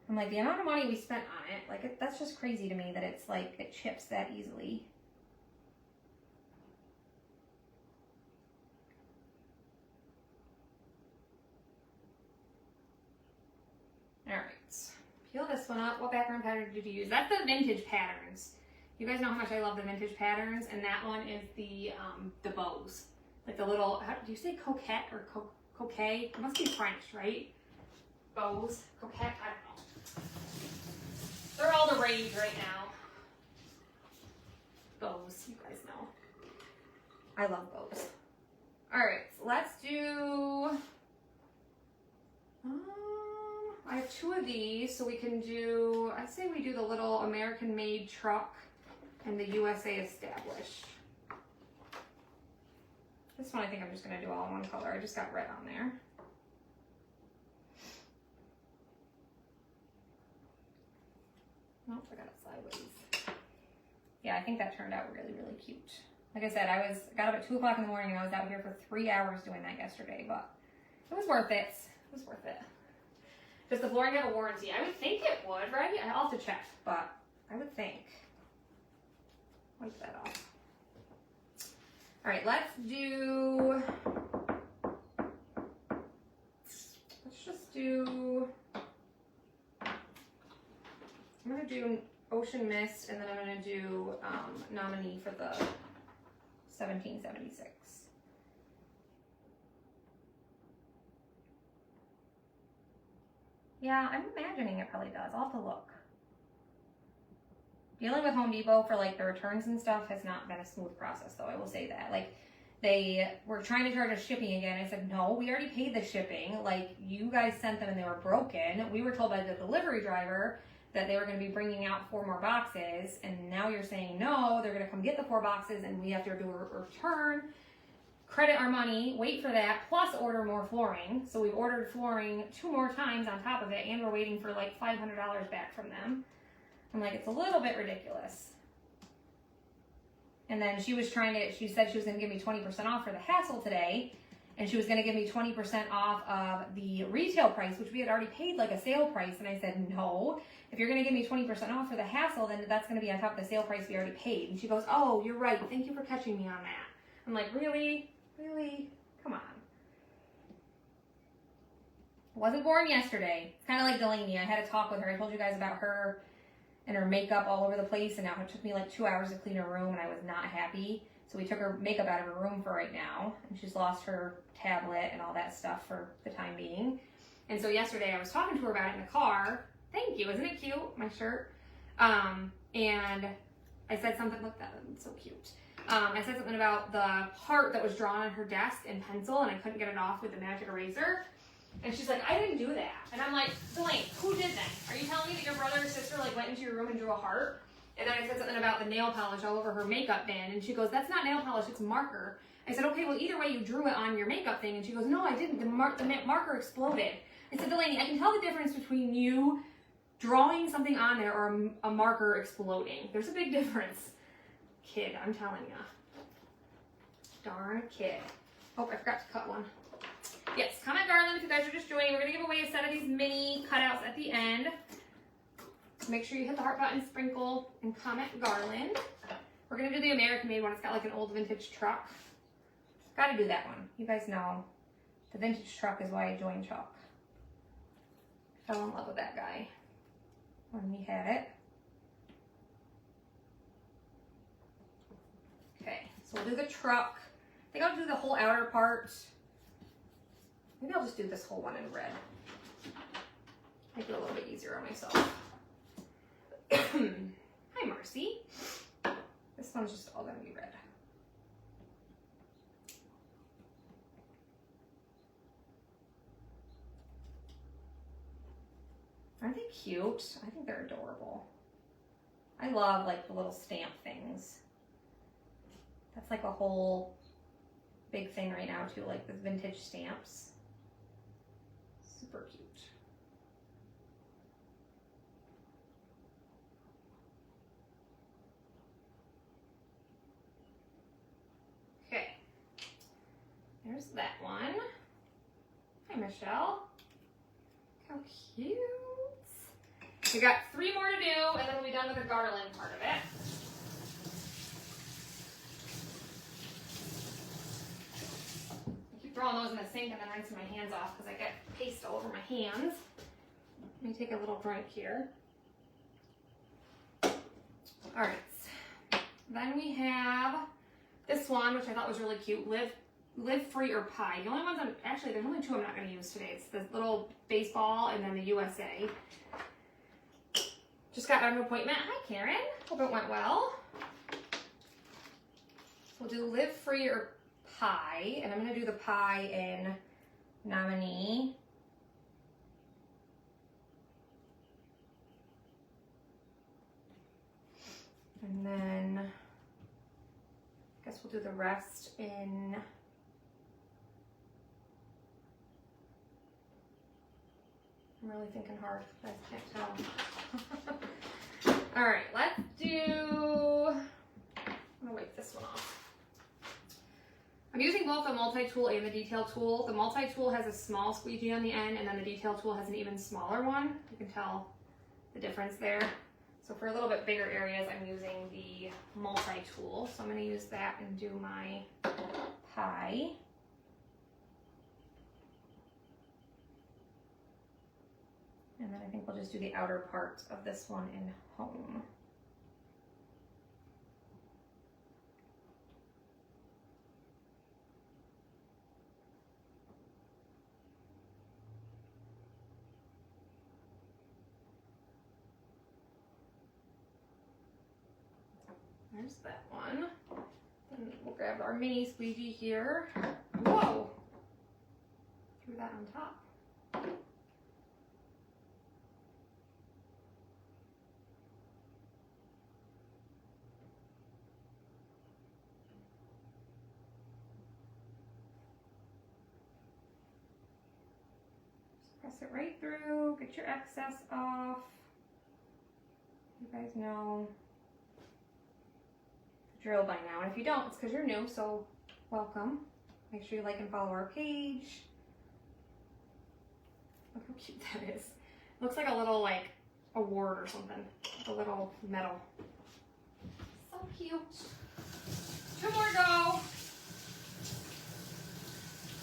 I'm like, the amount of money we spent on it, like, that's just crazy to me that it's like, it chips that easily. All right, peel this one up. What background pattern did you use? That's the vintage patterns. You guys know how much I love the vintage patterns, and that one is the bows. Like the little, do you say coquette or coquet? It must be French, right? Bows, coquette, I don't know. They're all the rage right now. Bows, you guys know. I love bows. All right, so let's do, I have two of these, so we can do, I'd say we do the little American made truck and the USA established. This one I think I'm just going to do all in one color. I just got red on there. Nope, I got it sideways. Yeah, I think that turned out really, really cute. Like I said, I got up at 2 o'clock in the morning and I was out here for 3 hours doing that yesterday, but it was worth it. It was worth it. Does the flooring have a warranty? I would think it would, right? I'll have to check, but I would think. Wipe that off. All right, let's just do, I'm gonna do Ocean Mist, and then I'm gonna do Nominee for the 1776. Yeah, I'm imagining it probably does. I'll have to look. Dealing with Home Depot for like the returns and stuff has not been a smooth process, though. I will say that. Like, they were trying to charge us shipping again. I said, no, we already paid the shipping. Like, you guys sent them and they were broken. We were told by the delivery driver that they were going to be bringing out 4 more boxes, and now you're saying no, they're going to come get the 4 boxes and we have to do a return, credit our money, wait for that, plus order more flooring. So we've ordered flooring 2 more times on top of it, and we're waiting for like $500 back from them. I'm like, it's a little bit ridiculous. And then she said she was going to give me 20% off for the hassle today, and she was going to give me 20% off of the retail price, which we had already paid like a sale price. And I said, no, if you're going to give me 20% off for the hassle, then that's going to be on top of the sale price we already paid. And she goes, oh, you're right. Thank you for catching me on that. I'm like, really? Really? Come on. Wasn't born yesterday. It's kind of like Delaney. I had a talk with her. I told you guys about her and her makeup all over the place, and now it took me like 2 hours to clean her room, and I was not happy. So we took her makeup out of her room for right now, and she's lost her tablet and all that stuff for the time being. And so yesterday I was talking to her about it in the car. Thank you, isn't it cute, my shirt? And I said something, look, that's so cute. I said something about the heart that was drawn on her desk in pencil, and I couldn't get it off with the magic eraser. And she's like, I didn't do that. And I'm like, Delaney, who did that? Are you telling me that your brother or sister like went into your room and drew a heart? And then I said something about the nail polish all over her makeup bin, and she goes, that's not nail polish, it's marker. I said, okay, well, either way, you drew it on your makeup thing. And she goes, no, I didn't. The marker exploded. I said, Delaney, I can tell the difference between you drawing something on there or a marker exploding. There's a big difference. Kid, I'm telling ya. Darn kid. Oh, I forgot to cut one. Yes, comment Garland if you guys are just joining. We're going to give away a set of these mini cutouts at the end. Make sure you hit the heart button, sprinkle, and comment Garland. We're going to do the American made one. It's got like an old vintage truck. Got to do that one. You guys know the vintage truck is why I joined Chalk. Fell in love with that guy when we had it. Okay, so we'll do the truck. I think I'll do the whole outer part. Maybe I'll just do this whole one in red. Make it a little bit easier on myself. Hi, Marcy. This one's just all gonna be red. Aren't they cute? I think they're adorable. I love like the little stamp things. That's like a whole big thing right now too, like the vintage stamps. Super cute. Okay, there's that one. Hi, Michelle. How cute. We got 3 more to do, and then we'll be done with the garland part of it. I keep throwing those in the sink and then rinsing my hands off because I get paste all over my hands. Let me take a little drink here. All right. Then we have this one, which I thought was really cute. Live Free or Pie. The only ones actually, there's only 2 I'm not going to use today. It's the little baseball and then the USA. Just got an appointment. Hi, Karen. Hope it went well. We'll do Live Free or Pie, and I'm going to do the pie in Nominee. And then I guess we'll do the rest in I'm really thinking hard. You guys can't tell. All right, let's do, I'm gonna wipe this one off. I'm using both the multi-tool and the detail tool. The multi-tool has a small squeegee on the end, and then the detail tool has an even smaller one. You can tell the difference there. So for a little bit bigger areas, I'm using the multi-tool. So I'm gonna use that and do my pie. And then I think we'll just do the outer part of this one in Home. There's that one. And we'll grab our mini squeegee here. Whoa! Threw that on top. Press it right through, get your excess off. You guys know the drill by now. And if you don't, it's because you're new, so welcome. Make sure you like and follow our page. Look how cute that is. It looks like a little like award or something. A little medal. So cute. 2 more to go.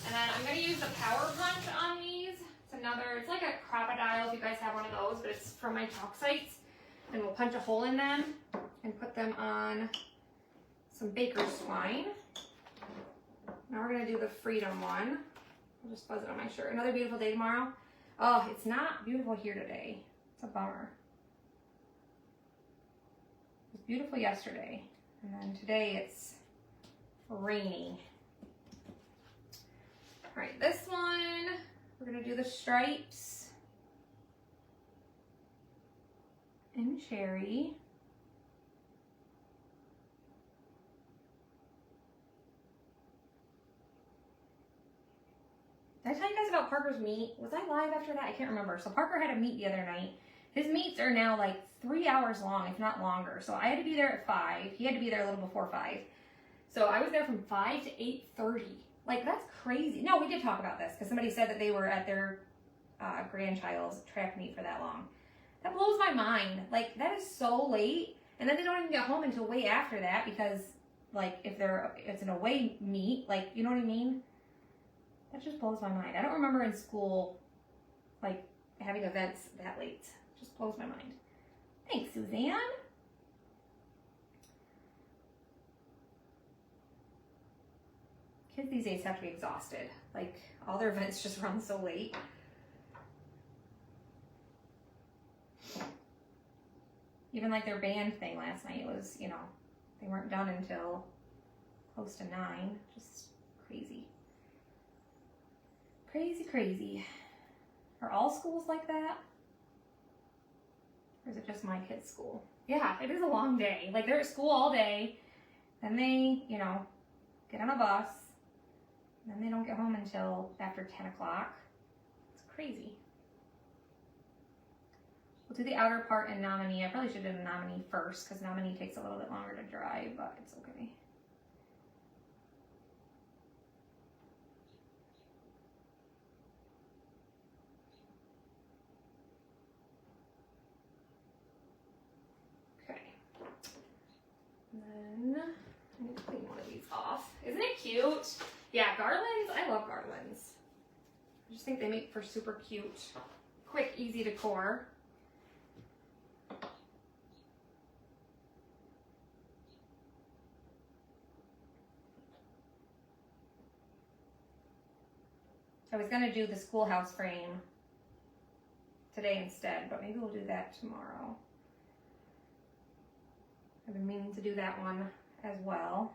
And then I'm going to use the Power Punch on these. It's like a crocodile if you guys have one of those, but it's from my chalk sites. and we'll punch a hole in them and put them on some baker's twine. Now we're gonna do the Freedom one. I'll just fuzz it on my shirt. Another beautiful day tomorrow. Oh, it's not beautiful here today. It's a bummer. It was beautiful yesterday, and then today it's rainy. All right, this one, we're gonna do the stripes in cherry. Did I tell you guys about Parker's meet? Was I live after that? I can't remember. So Parker had a meet the other night. His meets are now like 3 hours long, if not longer. So I had to be there at 5. He had to be there a little before 5. So I was there from 5 to 8:30. Like, that's crazy. No, we did talk about this because somebody said that they were at their grandchild's track meet for that long. That blows my mind. Like, that is so late. And then they don't even get home until way after that because, like, if it's an away meet, like, you know what I mean? That just blows my mind. I don't remember in school, like, having events that late. It just blows my mind. Thanks, Suzanne. Kids these days have to be exhausted. Like, all their events just run so late. Even like their band thing last night was, you know, they weren't done until close to 9. Just crazy. Crazy, crazy. Are all schools like that? Or is it just my kids' school? Yeah, it is a long day. Like, they're at school all day, then they, you know, get on a bus, and then they don't get home until after 10 o'clock. It's crazy. We'll do the outer part in nominee. I probably should have done nominee first, because nominee takes a little bit longer to dry, but it's okay. Then I need to clean one of these off. Isn't it cute? Yeah, garlands. I love garlands. I just think they make for super cute, quick, easy decor. I was going to do the schoolhouse frame today instead, but maybe we'll do that tomorrow. I've been meaning to do that one as well.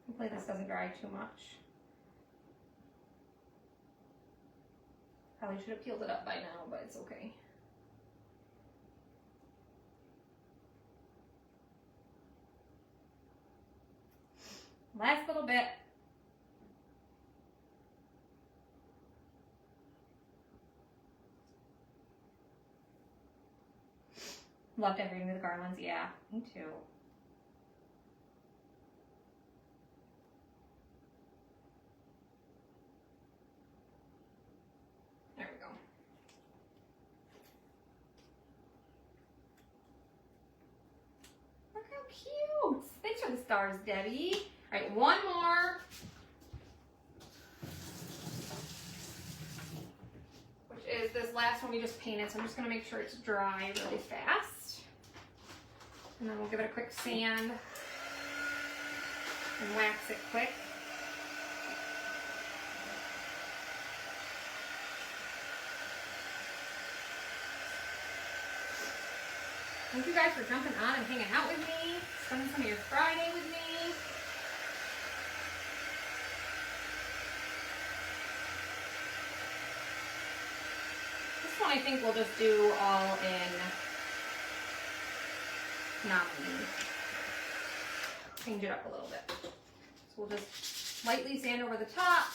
Hopefully this doesn't dry too much. Probably should have peeled it up by now, but it's okay. Last little bit. Love decorating with garlands. Yeah, me too. There we go. Look how cute. Thanks for the stars, Debbie. All right, one more. Which is this last one we just painted, so I'm just gonna make sure it's dry really fast. And then we'll give it a quick sand and wax it quick. Thank you guys for jumping on and hanging out with me, spending some of your Friday with me. This one I think we'll just do all in nominee. Change it up a little bit. So we'll just lightly sand over the top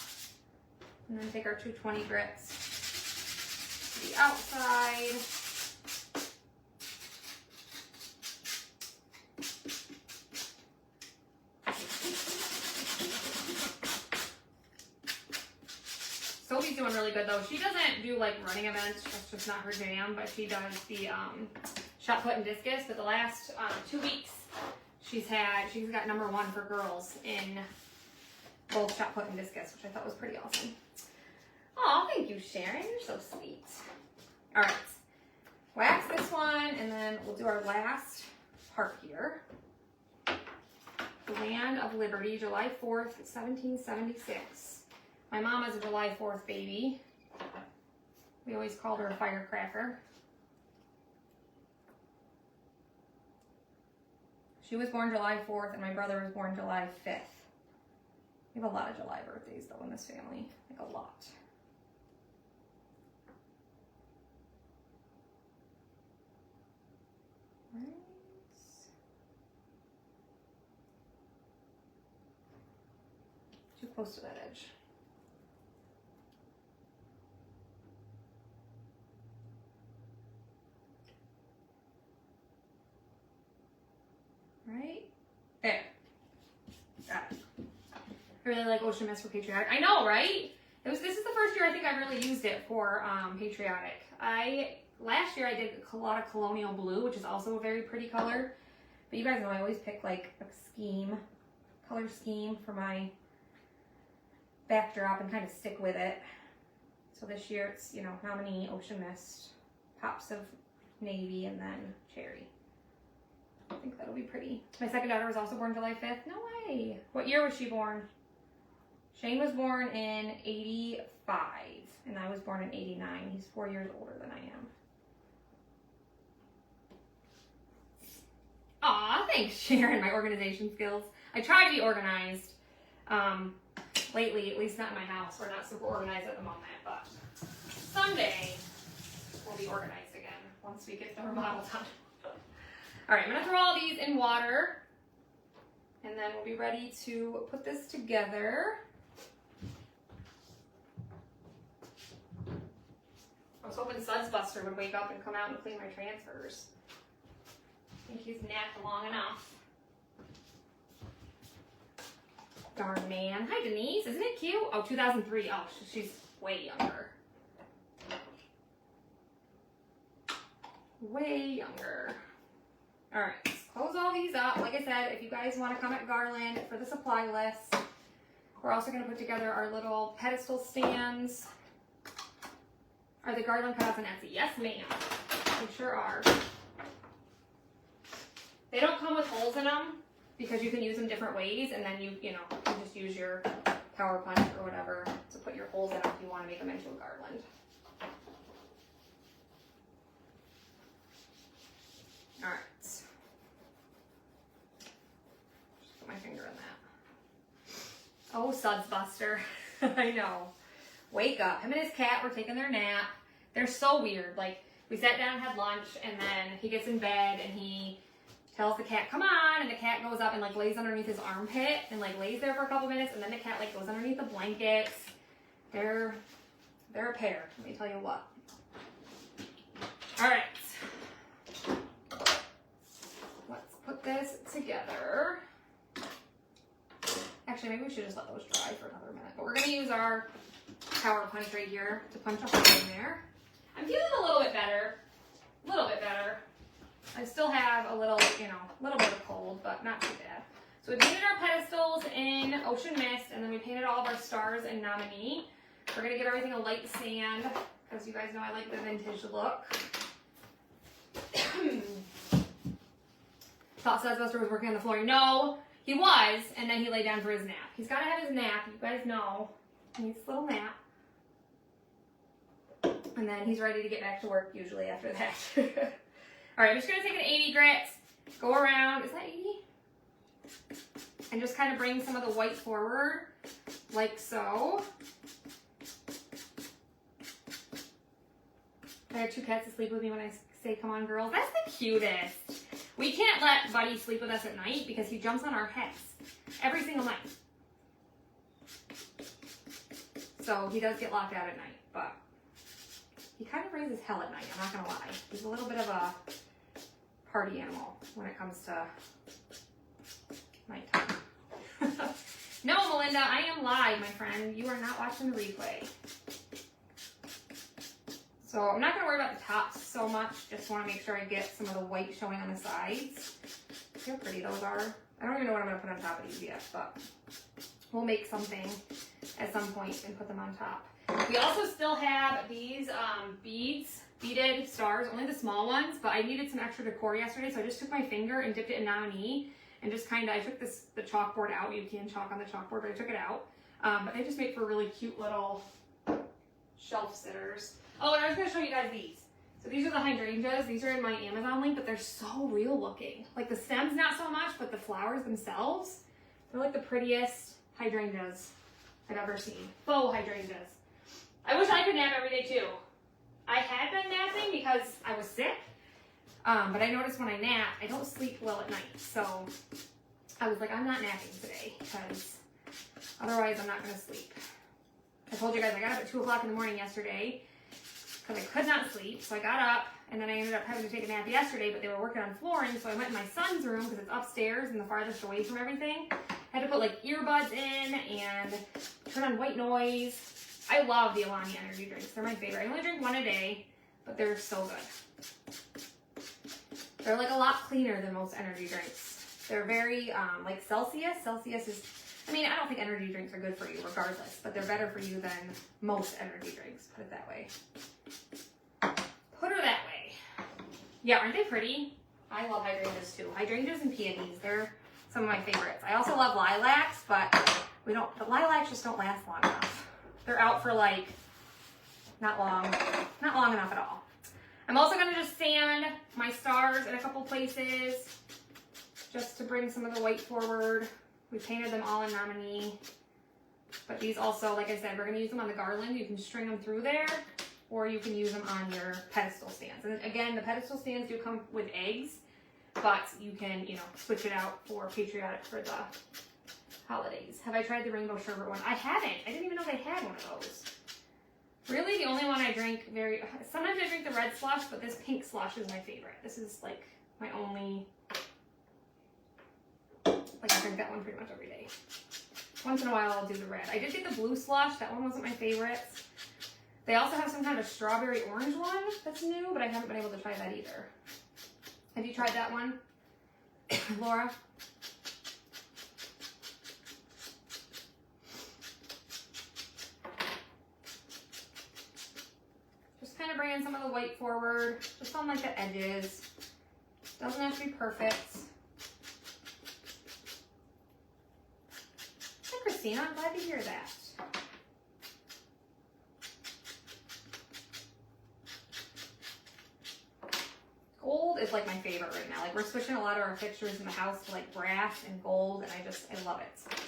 and then take our 220 grits to the outside. Sophie's doing really good though. She doesn't do like running events, that's just not her jam, but she does the shot put and discus. But the last 2 weeks she's got #1 for girls in both shot put and discus, which I thought was pretty awesome. Oh, thank you, Sharon. You're so sweet. All right, wax this one, and then we'll do our last part here. The Land of Liberty, July 4th, 1776. My mom is a July 4th baby. We always called her a firecracker. She was born July 4th, and my brother was born July 5th. We have a lot of July birthdays, though, in this family. Like, a lot. Right. Too close to that edge. Right there. Got it. I really like Ocean Mist for Patriotic. I know, right? This is the first year I think I really used it for Patriotic. Last year I did a lot of Colonial Blue, which is also a very pretty color. But you guys know I always pick like a color scheme for my backdrop and kind of stick with it. So this year it's, you know, Nominee, Ocean Mist, pops of navy, and then cherry. I think that'll be pretty. My second daughter was also born July 5th. No way. What year was she born? Shane was born in 85, and I was born in 89. He's 4 years older than I am. Aw, thanks, Sharon, my organization skills. I try to be organized. Lately, at least not in my house. We're not super organized at the moment, but someday we'll be organized again once we get the remodel done. All right, I'm gonna throw all these in water, and then we'll be ready to put this together. I was hoping Sudsbuster would wake up and come out and clean my transfers. I think he's napped long enough. Darn man. Hi, Denise. Isn't it cute? Oh, 2003. Oh, she's way younger. Way younger. All right, let's close all these up. Like I said, if you guys want to come at Garland for the supply list, we're also going to put together our little pedestal stands. Are the Garland cutouts on Etsy? Yes, ma'am. They sure are. They don't come with holes in them because you can use them different ways, and then you can just use your power punch or whatever to put your holes in them if you want to make them into a garland. All right. Just put my finger in that. Oh, Sudsbuster. I know. Wake up. Him and his cat were taking their nap. They're so weird. Like, we sat down and had lunch, and then he gets in bed, and he tells the cat, come on, and the cat goes up and, like, lays underneath his armpit and, like, lays there for a couple minutes, and then the cat, like, goes underneath the blankets. They're a pair, let me tell you what. All right. Let's put this together. Actually, maybe we should just let those dry for another minute. But we're going to use our power punch right here to punch a hole in there. I'm feeling a little bit better. A little bit better. I still have a little bit of cold, but not too bad. So we painted our pedestals in Ocean Mist, and then we painted all of our stars in Nominee. We're going to give everything a light sand, because you guys know I like the vintage look. Thought Sudsbuster was working on the floor. No, he was, and then he laid down for his nap. He's got to have his nap. You guys know. He needs a little nap. And then he's ready to get back to work usually after that. All right, I'm just going to take an 80 grit, go around. Is that 80? And just kind of bring some of the white forward, like so. I have two cats to sleep with me when I say, come on, girls. That's the cutest. We can't let Buddy sleep with us at night because he jumps on our heads every single night. So he does get locked out at night, but he kind of raises hell at night, I'm not going to lie. He's a little bit of a party animal when it comes to nighttime. No, Melinda, I am live, my friend. You are not watching the replay. So I'm not going to worry about the tops so much. Just want to make sure I get some of the white showing on the sides. See how pretty those are. I don't even know what I'm going to put on top of these yet, but we'll make something at some point and put them on top. We also still have these beaded stars, only the small ones, but I needed some extra decor yesterday, so I just took my finger and dipped it in nominee and just kind of, I took the chalkboard out. You can chalk on the chalkboard, but I took it out. But they just make for really cute little shelf sitters. Oh, and I was going to show you guys these. So these are the hydrangeas. These are in my Amazon link, but they're so real looking. Like the stems, not so much, but the flowers themselves, they're like the prettiest hydrangeas I've ever seen. Faux hydrangeas. I wish I could nap every day too. I had been napping because I was sick, but I noticed when I nap, I don't sleep well at night. So I was like, I'm not napping today because otherwise I'm not going to sleep. I told you guys I got up at 2 o'clock in the morning yesterday because I could not sleep. So I got up and then I ended up having to take a nap yesterday, but they were working on flooring. So I went in my son's room because it's upstairs and the farthest away from everything. I had to put like earbuds in and turn on white noise. I love the Alani energy drinks. They're my favorite. I only drink one a day, but they're so good. They're like a lot cleaner than most energy drinks. They're very like Celsius. Celsius is, I mean, I don't think energy drinks are good for you regardless, but they're better for you than most energy drinks. Put it that way. Put her that way. Yeah, aren't they pretty? I love hydrangeas too. Hydrangeas and peonies, they're some of my favorites. I also love lilacs, but the lilacs just don't last long enough. They're out for like, not long enough at all. I'm also gonna just sand my stars in a couple places just to bring some of the white forward. We painted them all in nominee, but these also, like I said, we're gonna use them on the garland. You can string them through there, or you can use them on your pedestal stands. And again, the pedestal stands do come with eggs, but you can, switch it out for patriotic for the holidays. Have I tried the rainbow sherbet one? I haven't. I didn't even know they had one of those. Really, the only one I drink sometimes I drink the red slush, but this pink slush is my favorite. This is like my only, like I drink that one pretty much every day. Once in a while I'll do the red. I did get the blue slush. That one wasn't my favorite. They also have some kind of strawberry orange one that's new, but I haven't been able to try that either. Have you tried that one, Laura? Bringing some of the white forward, just on like the edges. Doesn't have to be perfect. Hi, Christina, I'm glad to hear that. Gold is like my favorite right now. Like we're switching a lot of our fixtures in the house to like brass and gold, and I love it.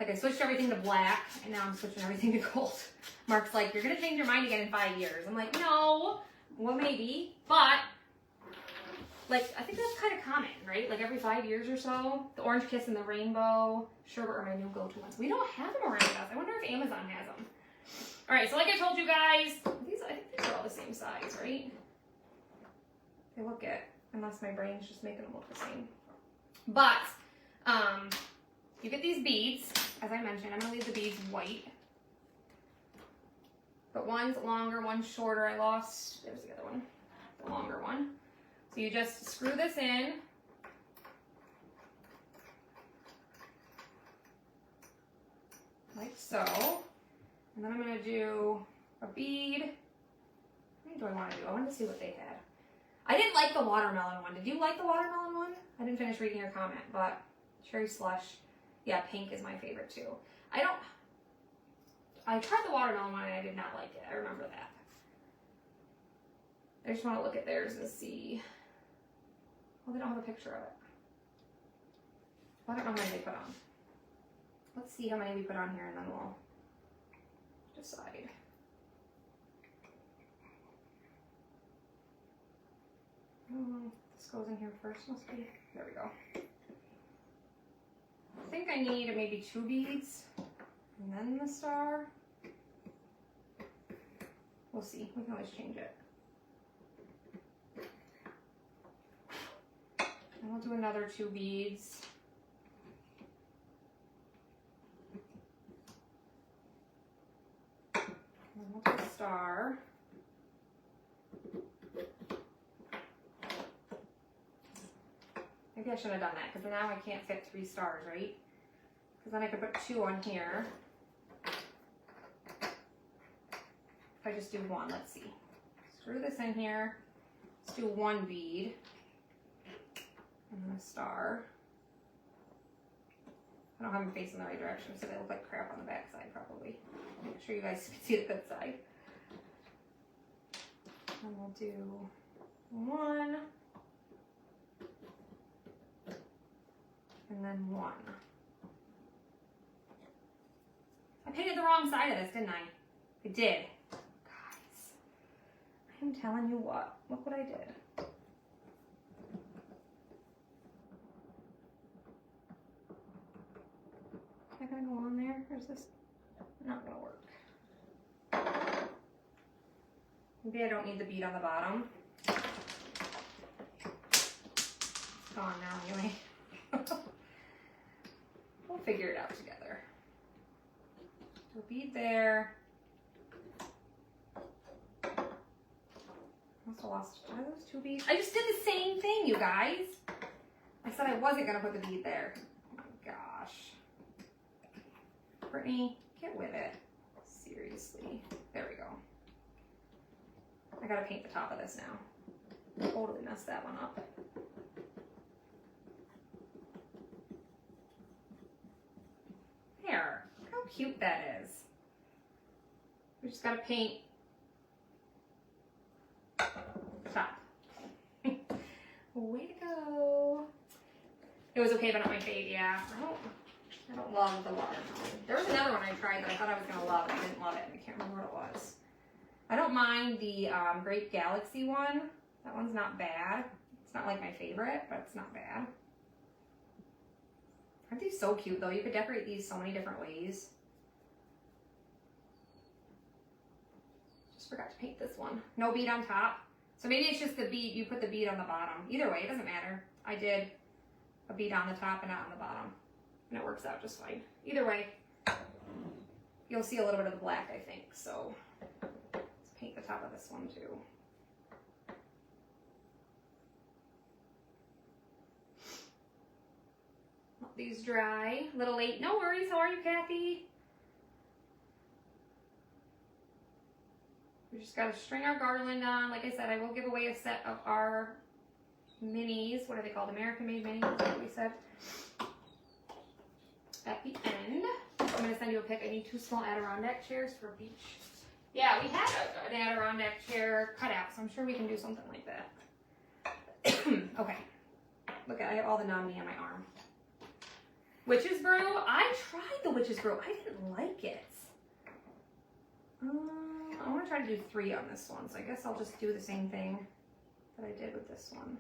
Like I switched everything to black, and now I'm switching everything to gold. Mark's like, you're gonna change your mind again in 5 years. I'm like, no, well maybe, but like I think that's kind of common, right? Like every 5 years or so, the orange kiss and the rainbow sherbet are my new go-to ones. We don't have them around us. I wonder if Amazon has them. All right, so like I told you guys, I think these are all the same size, right? They look it, unless my brain's just making them look the same. But you get these beads, as I mentioned. I'm gonna leave the beads white. But one's longer, one's shorter. There's the other one, the longer one. So you just screw this in. Like so. And then I'm gonna do a bead. What do I wanna do? I wanted to see what they had. I didn't like the watermelon one. Did you like the watermelon one? I didn't finish reading your comment, but cherry slush. Yeah, pink is my favorite too. I tried the watermelon one and I did not like it. I remember that. I just want to look at theirs and see. Well, they don't have a picture of it. Well, I don't know how many they put on. Let's see how many we put on here and then we'll decide. Oh, this goes in here first, must be. There we go. I think I need maybe 2 beads and then the star. We'll see. We can always change it. And we'll do another 2 beads. And then we'll do a star. Maybe I should have done that because now I can't fit 3 stars, right? because then I could put 2 on here. If I just do 1, let's see. Screw this in here. Let's do 1 bead. And then a star. I don't have them facing the right direction, so they look like crap on the back side, probably. Make sure you guys can see the good side. And we'll do 1. And then 1. I painted the wrong side of this, didn't I? I did. Guys, I'm telling you what. Look what I did. Am I gonna go on there, or is this not gonna work? Maybe I don't need the bead on the bottom. It's gone now anyway. We'll figure it out together. Do a bead there. I also lost, are those 2 beads? I just did the same thing, you guys. I said I wasn't gonna put the bead there. Oh my gosh. Brittany, get with it. Seriously. There we go. I gotta paint the top of this now. Totally messed that one up. There. Look how cute that is. We just gotta paint the top. Way to go. It was okay, but not my fave, yeah. I don't love the watermelon. There was another one I tried that I thought I was going to love, and I didn't love it. I can't remember what it was. I don't mind the Grape Galaxy one. That one's not bad. It's not like my favorite, but it's not bad. Aren't these so cute, though? You could decorate these so many different ways. Just forgot to paint this one. No bead on top. So maybe it's just the bead. You put the bead on the bottom. Either way, it doesn't matter. I did a bead on the top and not on the bottom. And it works out just fine. Either way, you'll see a little bit of the black, I think. So let's paint the top of this one too. Let these dry. A little late. No worries. How are you, Kathy? We just got to string our garland on. Like I said, I will give away a set of our minis. What are they called? American made minis, is what we said. At the end, I'm going to send you a pic. I need 2 small Adirondack chairs for beach. Yeah, we had an Adirondack chair cut out, so I'm sure we can do something like that. Okay. Look, I have all the non-me on my arm. Witch's Brew. I tried the Witch's Brew. I didn't like it. I want to try to do 3 on this one, so I guess I'll just do the same thing that I did with this one.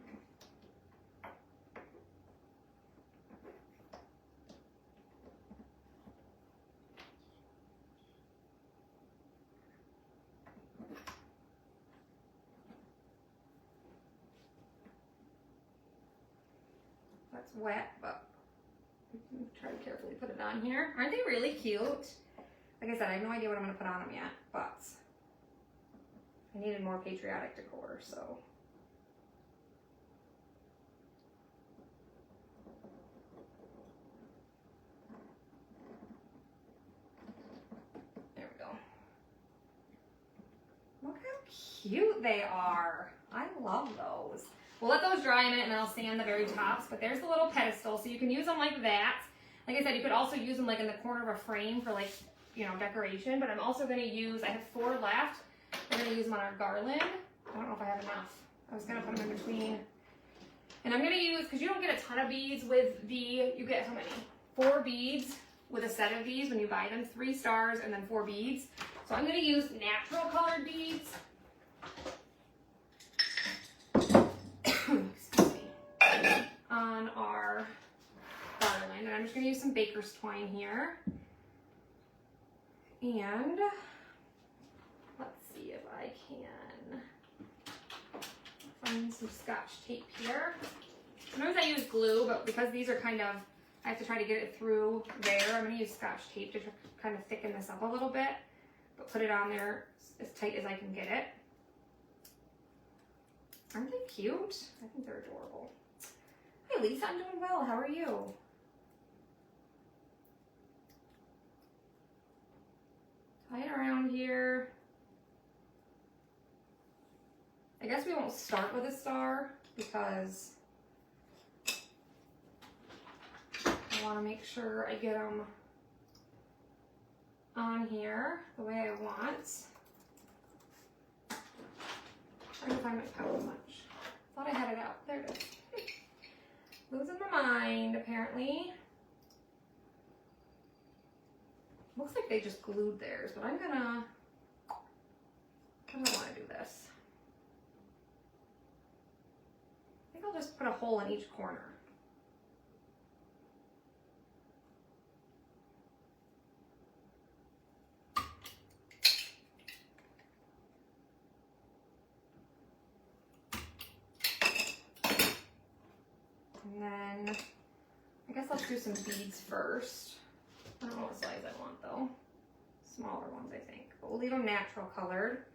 That's wet, but try to carefully put it on here. Aren't they really cute? Like I said, I have no idea what I'm going to put on them yet, but I needed more patriotic decor, so. There we go. Look how cute they are. I love those. We'll let those dry a minute and then I'll sand the very tops, but there's the little pedestal, so you can use them like that. Like I said, you could also use them like in the corner of a frame for like, you know, decoration, but I'm also going to use, I have 4 left. We're going to use them on our garland. I don't know if I have enough. I was going to put them in between. And I'm going to use, because you don't get a ton of beads with the, you get how many? 4 beads with a set of these when you buy them, 3 stars and then 4 beads. So I'm going to use natural colored beads. Excuse me. On our garland. And I'm just going to use some baker's twine here. And let's see if I can find some Scotch tape here. Sometimes I use glue, but because these are kind of, I have to try to get it through there, I'm going to use Scotch tape to kind of thicken this up a little bit, but put it on there as tight as I can get it. Aren't they cute? I think they're adorable. Hey Lisa, I'm doing well. How are you? tie it around here. I guess we won't start with a star because I want to make sure I get them on here the way I want. Trying to find my pouch much. Thought I had it out. There it is. Losing my mind, apparently. Looks like they just glued theirs, but I don't want to do this. I think I'll just put a hole in each corner. And then I guess let's do some beads first. I don't know what size I want though. Smaller ones, I think. But we'll leave them natural colored.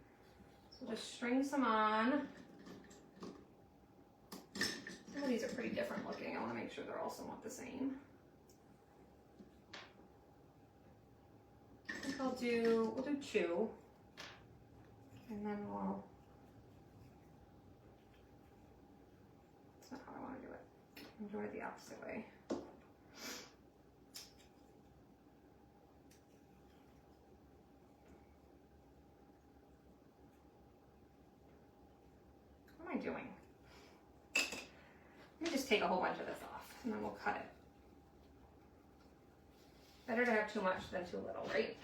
So just string some on. Some of these are pretty different looking. I want to make sure they're all somewhat the same. I think we'll do 2. And then we'll, that's not how I want to do it. I'm doing it the opposite way. What am I doing? Let me just take a whole bunch of this off and then we'll cut it. Better to have too much than too little, right?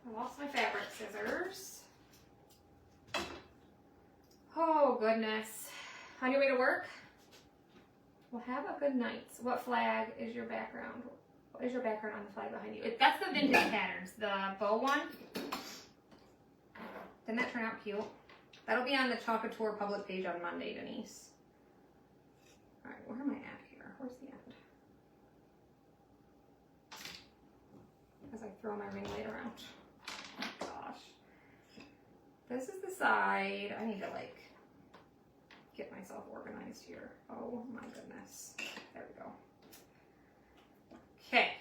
I lost my fabric scissors. Oh goodness. On your way to work? Well, have a good night. What flag is your background? What is your background on the flag behind you? That's the vintage patterns, the bow one. Didn't that turn out cute? That'll be on the Chocolate Tour public page on Monday, Denise. All right, where am I at here? Where's the end? As I throw my ring light around. Oh gosh. This is the side. I need to like get myself organized here. Oh my goodness. There we go. Okay.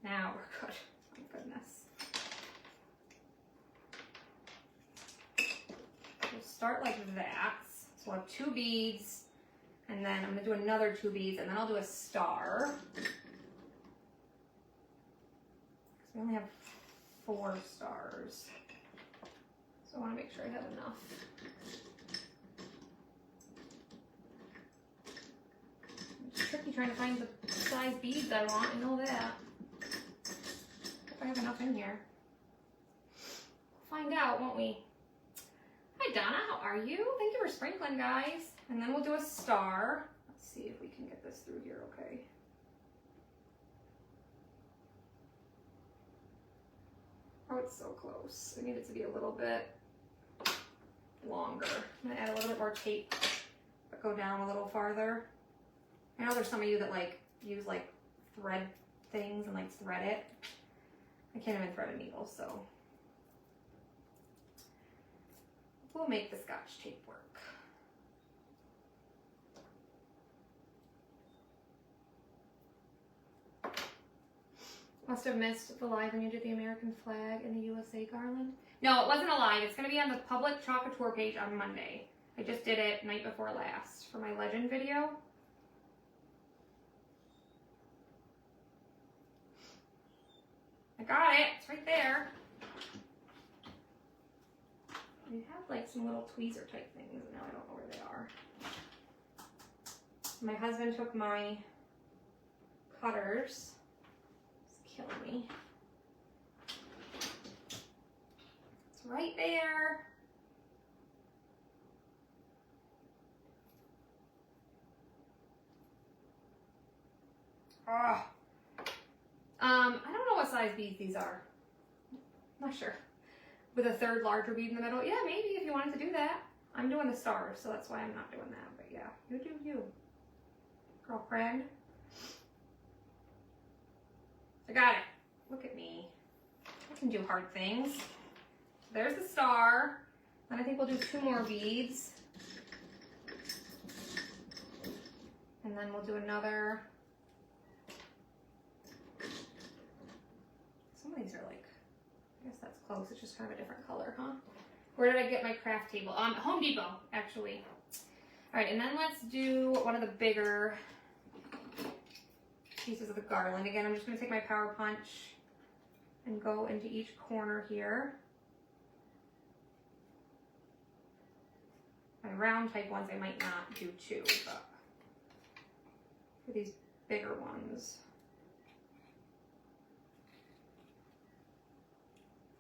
Now we're good. My goodness. We'll start like that. So we'll have 2 beads, and then I'm going to do another 2 beads, and then I'll do a star. We only have 4 stars. So I want to make sure I have enough. It's tricky trying to find the size beads I want. I know that. If I have enough in here. We'll find out, won't we? Hi Donna, how are you? Thank you for sprinkling, guys. And then we'll do a star. Let's see if we can get this through here okay. Oh, it's so close. I need it to be a little bit longer. I'm gonna add a little bit more tape, but go down a little farther. I know there's some of you that like use like thread things and like thread it. I can't even thread a needle, so we'll make the Scotch tape work. Must have missed the live when you did the American flag and the USA garland. No, it wasn't a live. It's going to be on the public Chocolate Tour page on Monday. I just did it night before last for my legend video. I got it. It's right there. I have like some little tweezer type things, and now I don't know where they are. My husband took my cutters. It's killing me. It's right there. Ah. I don't know what size beads these are. I'm not sure. With a third larger bead in the middle. Yeah, maybe if you wanted to do that. I'm doing the stars, so that's why I'm not doing that. But yeah, you do you. Girlfriend. I got it. Look at me. can do hard things. There's the star. And I think we'll do 2 more beads. And then we'll do another. Some of these are like, I guess that's close. It's just kind of a different color, huh? Where did I get my craft table? Home Depot, actually. All right, and then let's do one of the bigger pieces of the garland. Again, I'm just going to take my power punch and go into each corner here. My round type ones I might not do too, but for these bigger ones.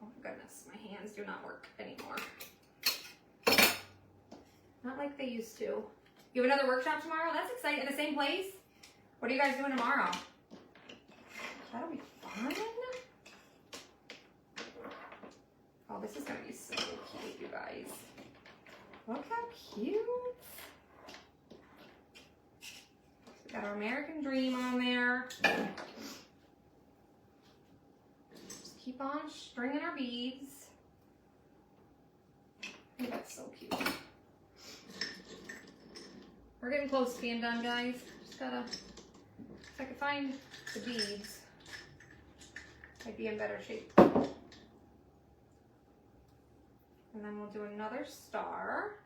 Oh my goodness, my hands do not work anymore. Not like they used to. You have another workshop tomorrow? That's exciting. At the same place? What are you guys doing tomorrow? That'll be fun. Oh, this is going to be so cute, you guys. Look how cute. We got our American Dream on there. Just keep on stringing our beads. I think that's so cute. We're getting close to being done, guys. Just gotta, if I could find the beads, I'd be in better shape. And then we'll do another star.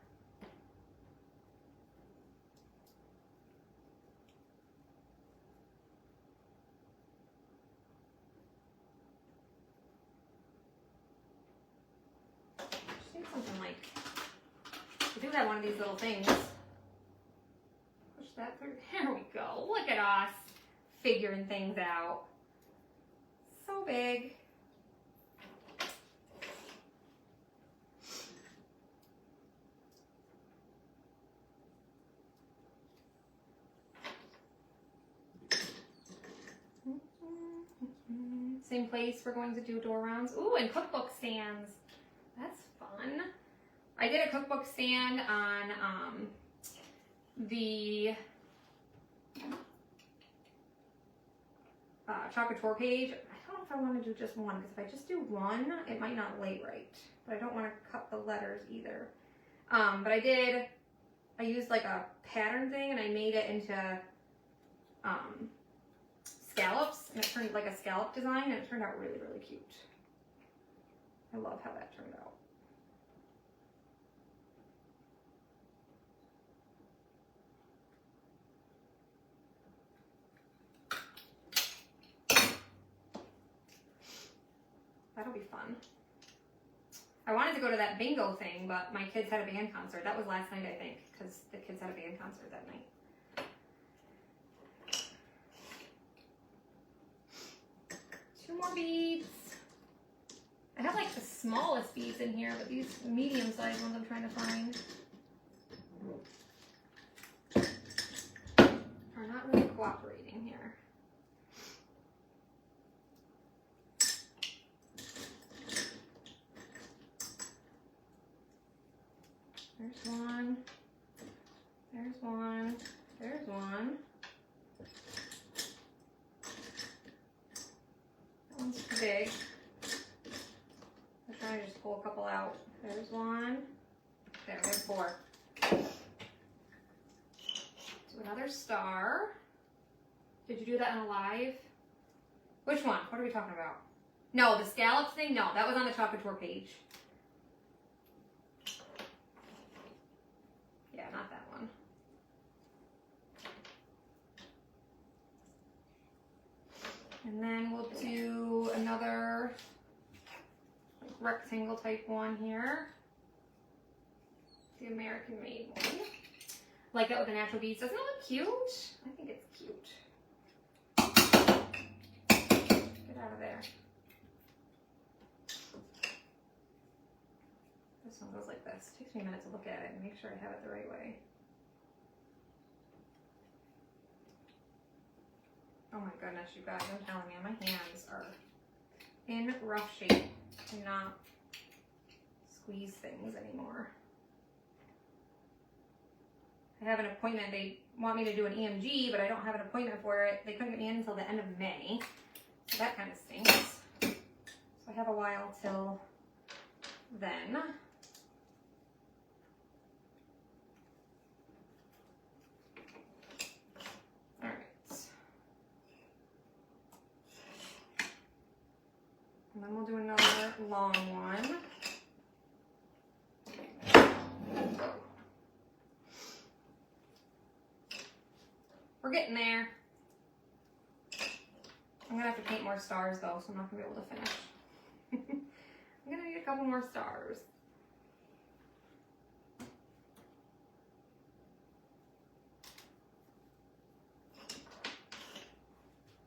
Just need something like, I do have one of these little things. Push that through. There we go. Look at us figuring things out. So big. Same place we're going to do door rounds. Ooh, and cookbook stands. That's fun. I did a cookbook stand on the chocolate tour page. I don't know if I want to do just one, because if I just do one, it might not lay right. But I don't want to cut the letters either. But I used like a pattern thing, and I made it into scallops, and it turned like a scallop design, and it turned out really, really cute. I love how that turned out. That'll be fun. I wanted to go to that bingo thing, but my kids had a band concert. That was last night, I think, because the kids had a band concert that night. Two more beads. I have like the smallest beads in here, but these medium-sized ones I'm trying to find are not really cooperating here. There's one. There's one. There's one. That one's big. I'm trying to just pull a couple out. There's one. There's 4. Do another star. Did you do that on a live? Which one? What are we talking about? No, the scallops thing? No, that was on the chocolate tour page. Yeah, not that one. And then we'll do another rectangle type one here. The American made one. Like that with the natural beads. Doesn't it look cute? I think it's cute. Get out of there. This one goes like this. It takes me a minute to look at it and make sure I have it the right way. Oh my goodness, you guys, I'm telling you, my hands are in rough shape. I cannot squeeze things anymore. I have an appointment. They want me to do an EMG, but I don't have an appointment for it. They couldn't get me in until the end of May. So that kind of stinks. So I have a while till then. All right. And then we'll do another long one. We're getting there. I'm gonna have to paint more stars though, so I'm not gonna be able to finish. I'm gonna need a couple more stars.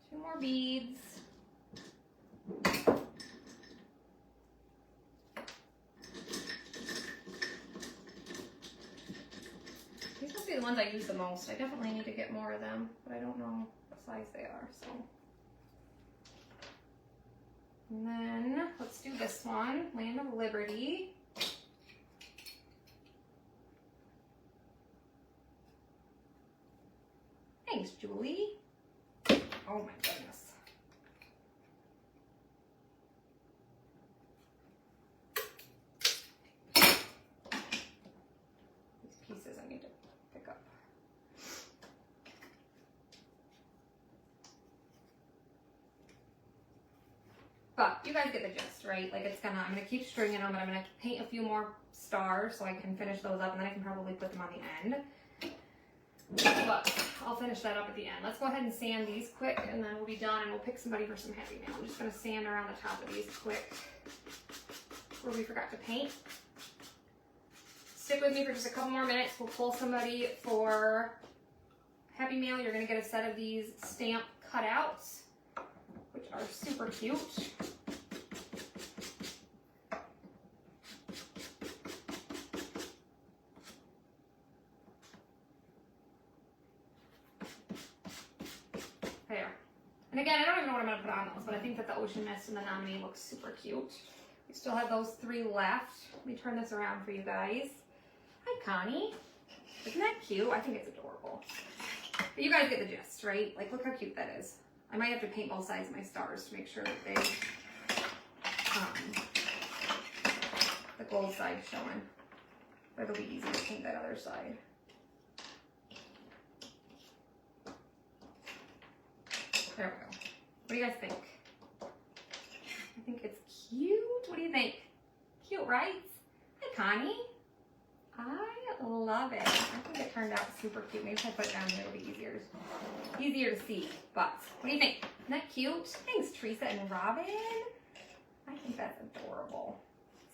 Two more beads. These must be the ones I use the most. I definitely need to get more of them, but I don't know what size they are, so. And then let's do this one, Land of Liberty. Thanks, Julie. Oh my goodness. These pieces I need to pick up. But you guys get the gist, right? Like I'm gonna keep stringing them, but I'm gonna paint a few more stars so I can finish those up, and then I can probably put them on the end. But I'll finish that up at the end. Let's go ahead and sand these quick, and then we'll be done, and we'll pick somebody for some Happy Mail. I'm just gonna sand around the top of these quick where we forgot to paint. Stick with me for just a couple more minutes. We'll pull somebody for Happy Mail. You're gonna get a set of these stamp cutouts, which are super cute. There. And again, I don't even know what I'm going to put on those, but I think that the Ocean Mist and the Nominee looks super cute. We still have those 3 left. Let me turn this around for you guys. Hi, Connie. Isn't that cute? I think it's adorable. But you guys get the gist, right? Like, look how cute that is. I might have to paint both sides of my stars to make sure that they, the gold side showing. But it'll be easy to paint that other side. There we go. What do you guys think? I think it's cute. What do you think? Cute, right? Hi, Connie. I love it. I think it turned out super cute. Maybe if I put it down here, it'll be easier to see. But what do you think? Isn't that cute? Thanks, Teresa and Robin. I think that's adorable.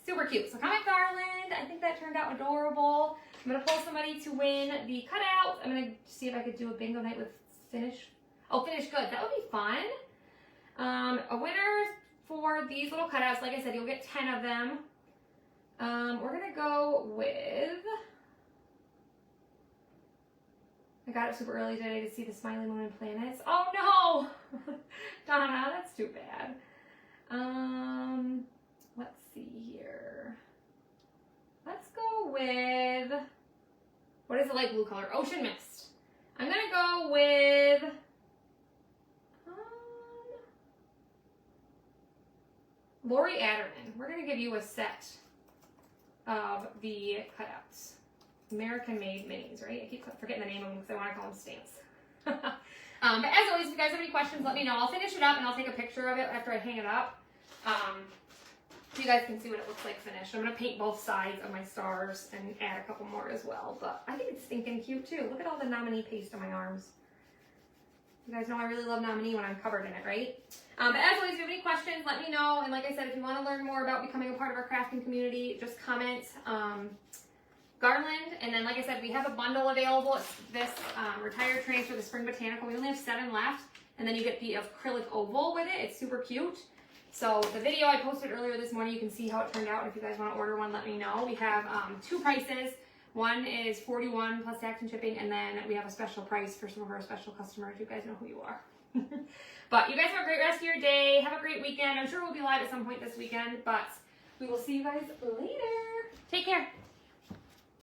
Super cute. So comment Garland. I think that turned out adorable. I'm going to pull somebody to win the cutout. I'm going to see if I could do a bingo night with finish. Oh, finish good. That would be fun. A winner for these little cutouts. Like I said, you'll get 10 of them. We're going to go with... I got up super early today to see the Smiling Moon and Planets. Oh, no! Donna, that's too bad. Let's see here. Let's go with... What is the light blue color? Ocean Mist. I'm going to go with... Lori Adderman. We're going to give you a set of the cutouts. American Made Minis, right? I keep forgetting the name of them because I want to call them stamps. But as always, if you guys have any questions, let me know. I'll finish it up and I'll take a picture of it after I hang it up. So you guys can see what it looks like finished. I'm going to paint both sides of my stars and add a couple more as well. But I think it's stinking cute too. Look at all the Nominee paste on my arms. You guys know I really love Nominee when I'm covered in it, right? But as always, if you have any questions, let me know. And like I said, if you want to learn more about becoming a part of our crafting community, just comment Garland. And then, like I said, we have a bundle available. It's this Retired Transfer, the Spring Botanical. We only have 7 left. And then you get the acrylic oval with it. It's super cute. So the video I posted earlier this morning, you can see how it turned out. And if you guys want to order one, let me know. We have 2 prices. One is $41 plus tax and shipping, and then we have a special price for some of our special customers. You guys know who you are. But you guys have a great rest of your day. Have a great weekend. I'm sure we'll be live at some point this weekend, but we will see you guys later. Take care.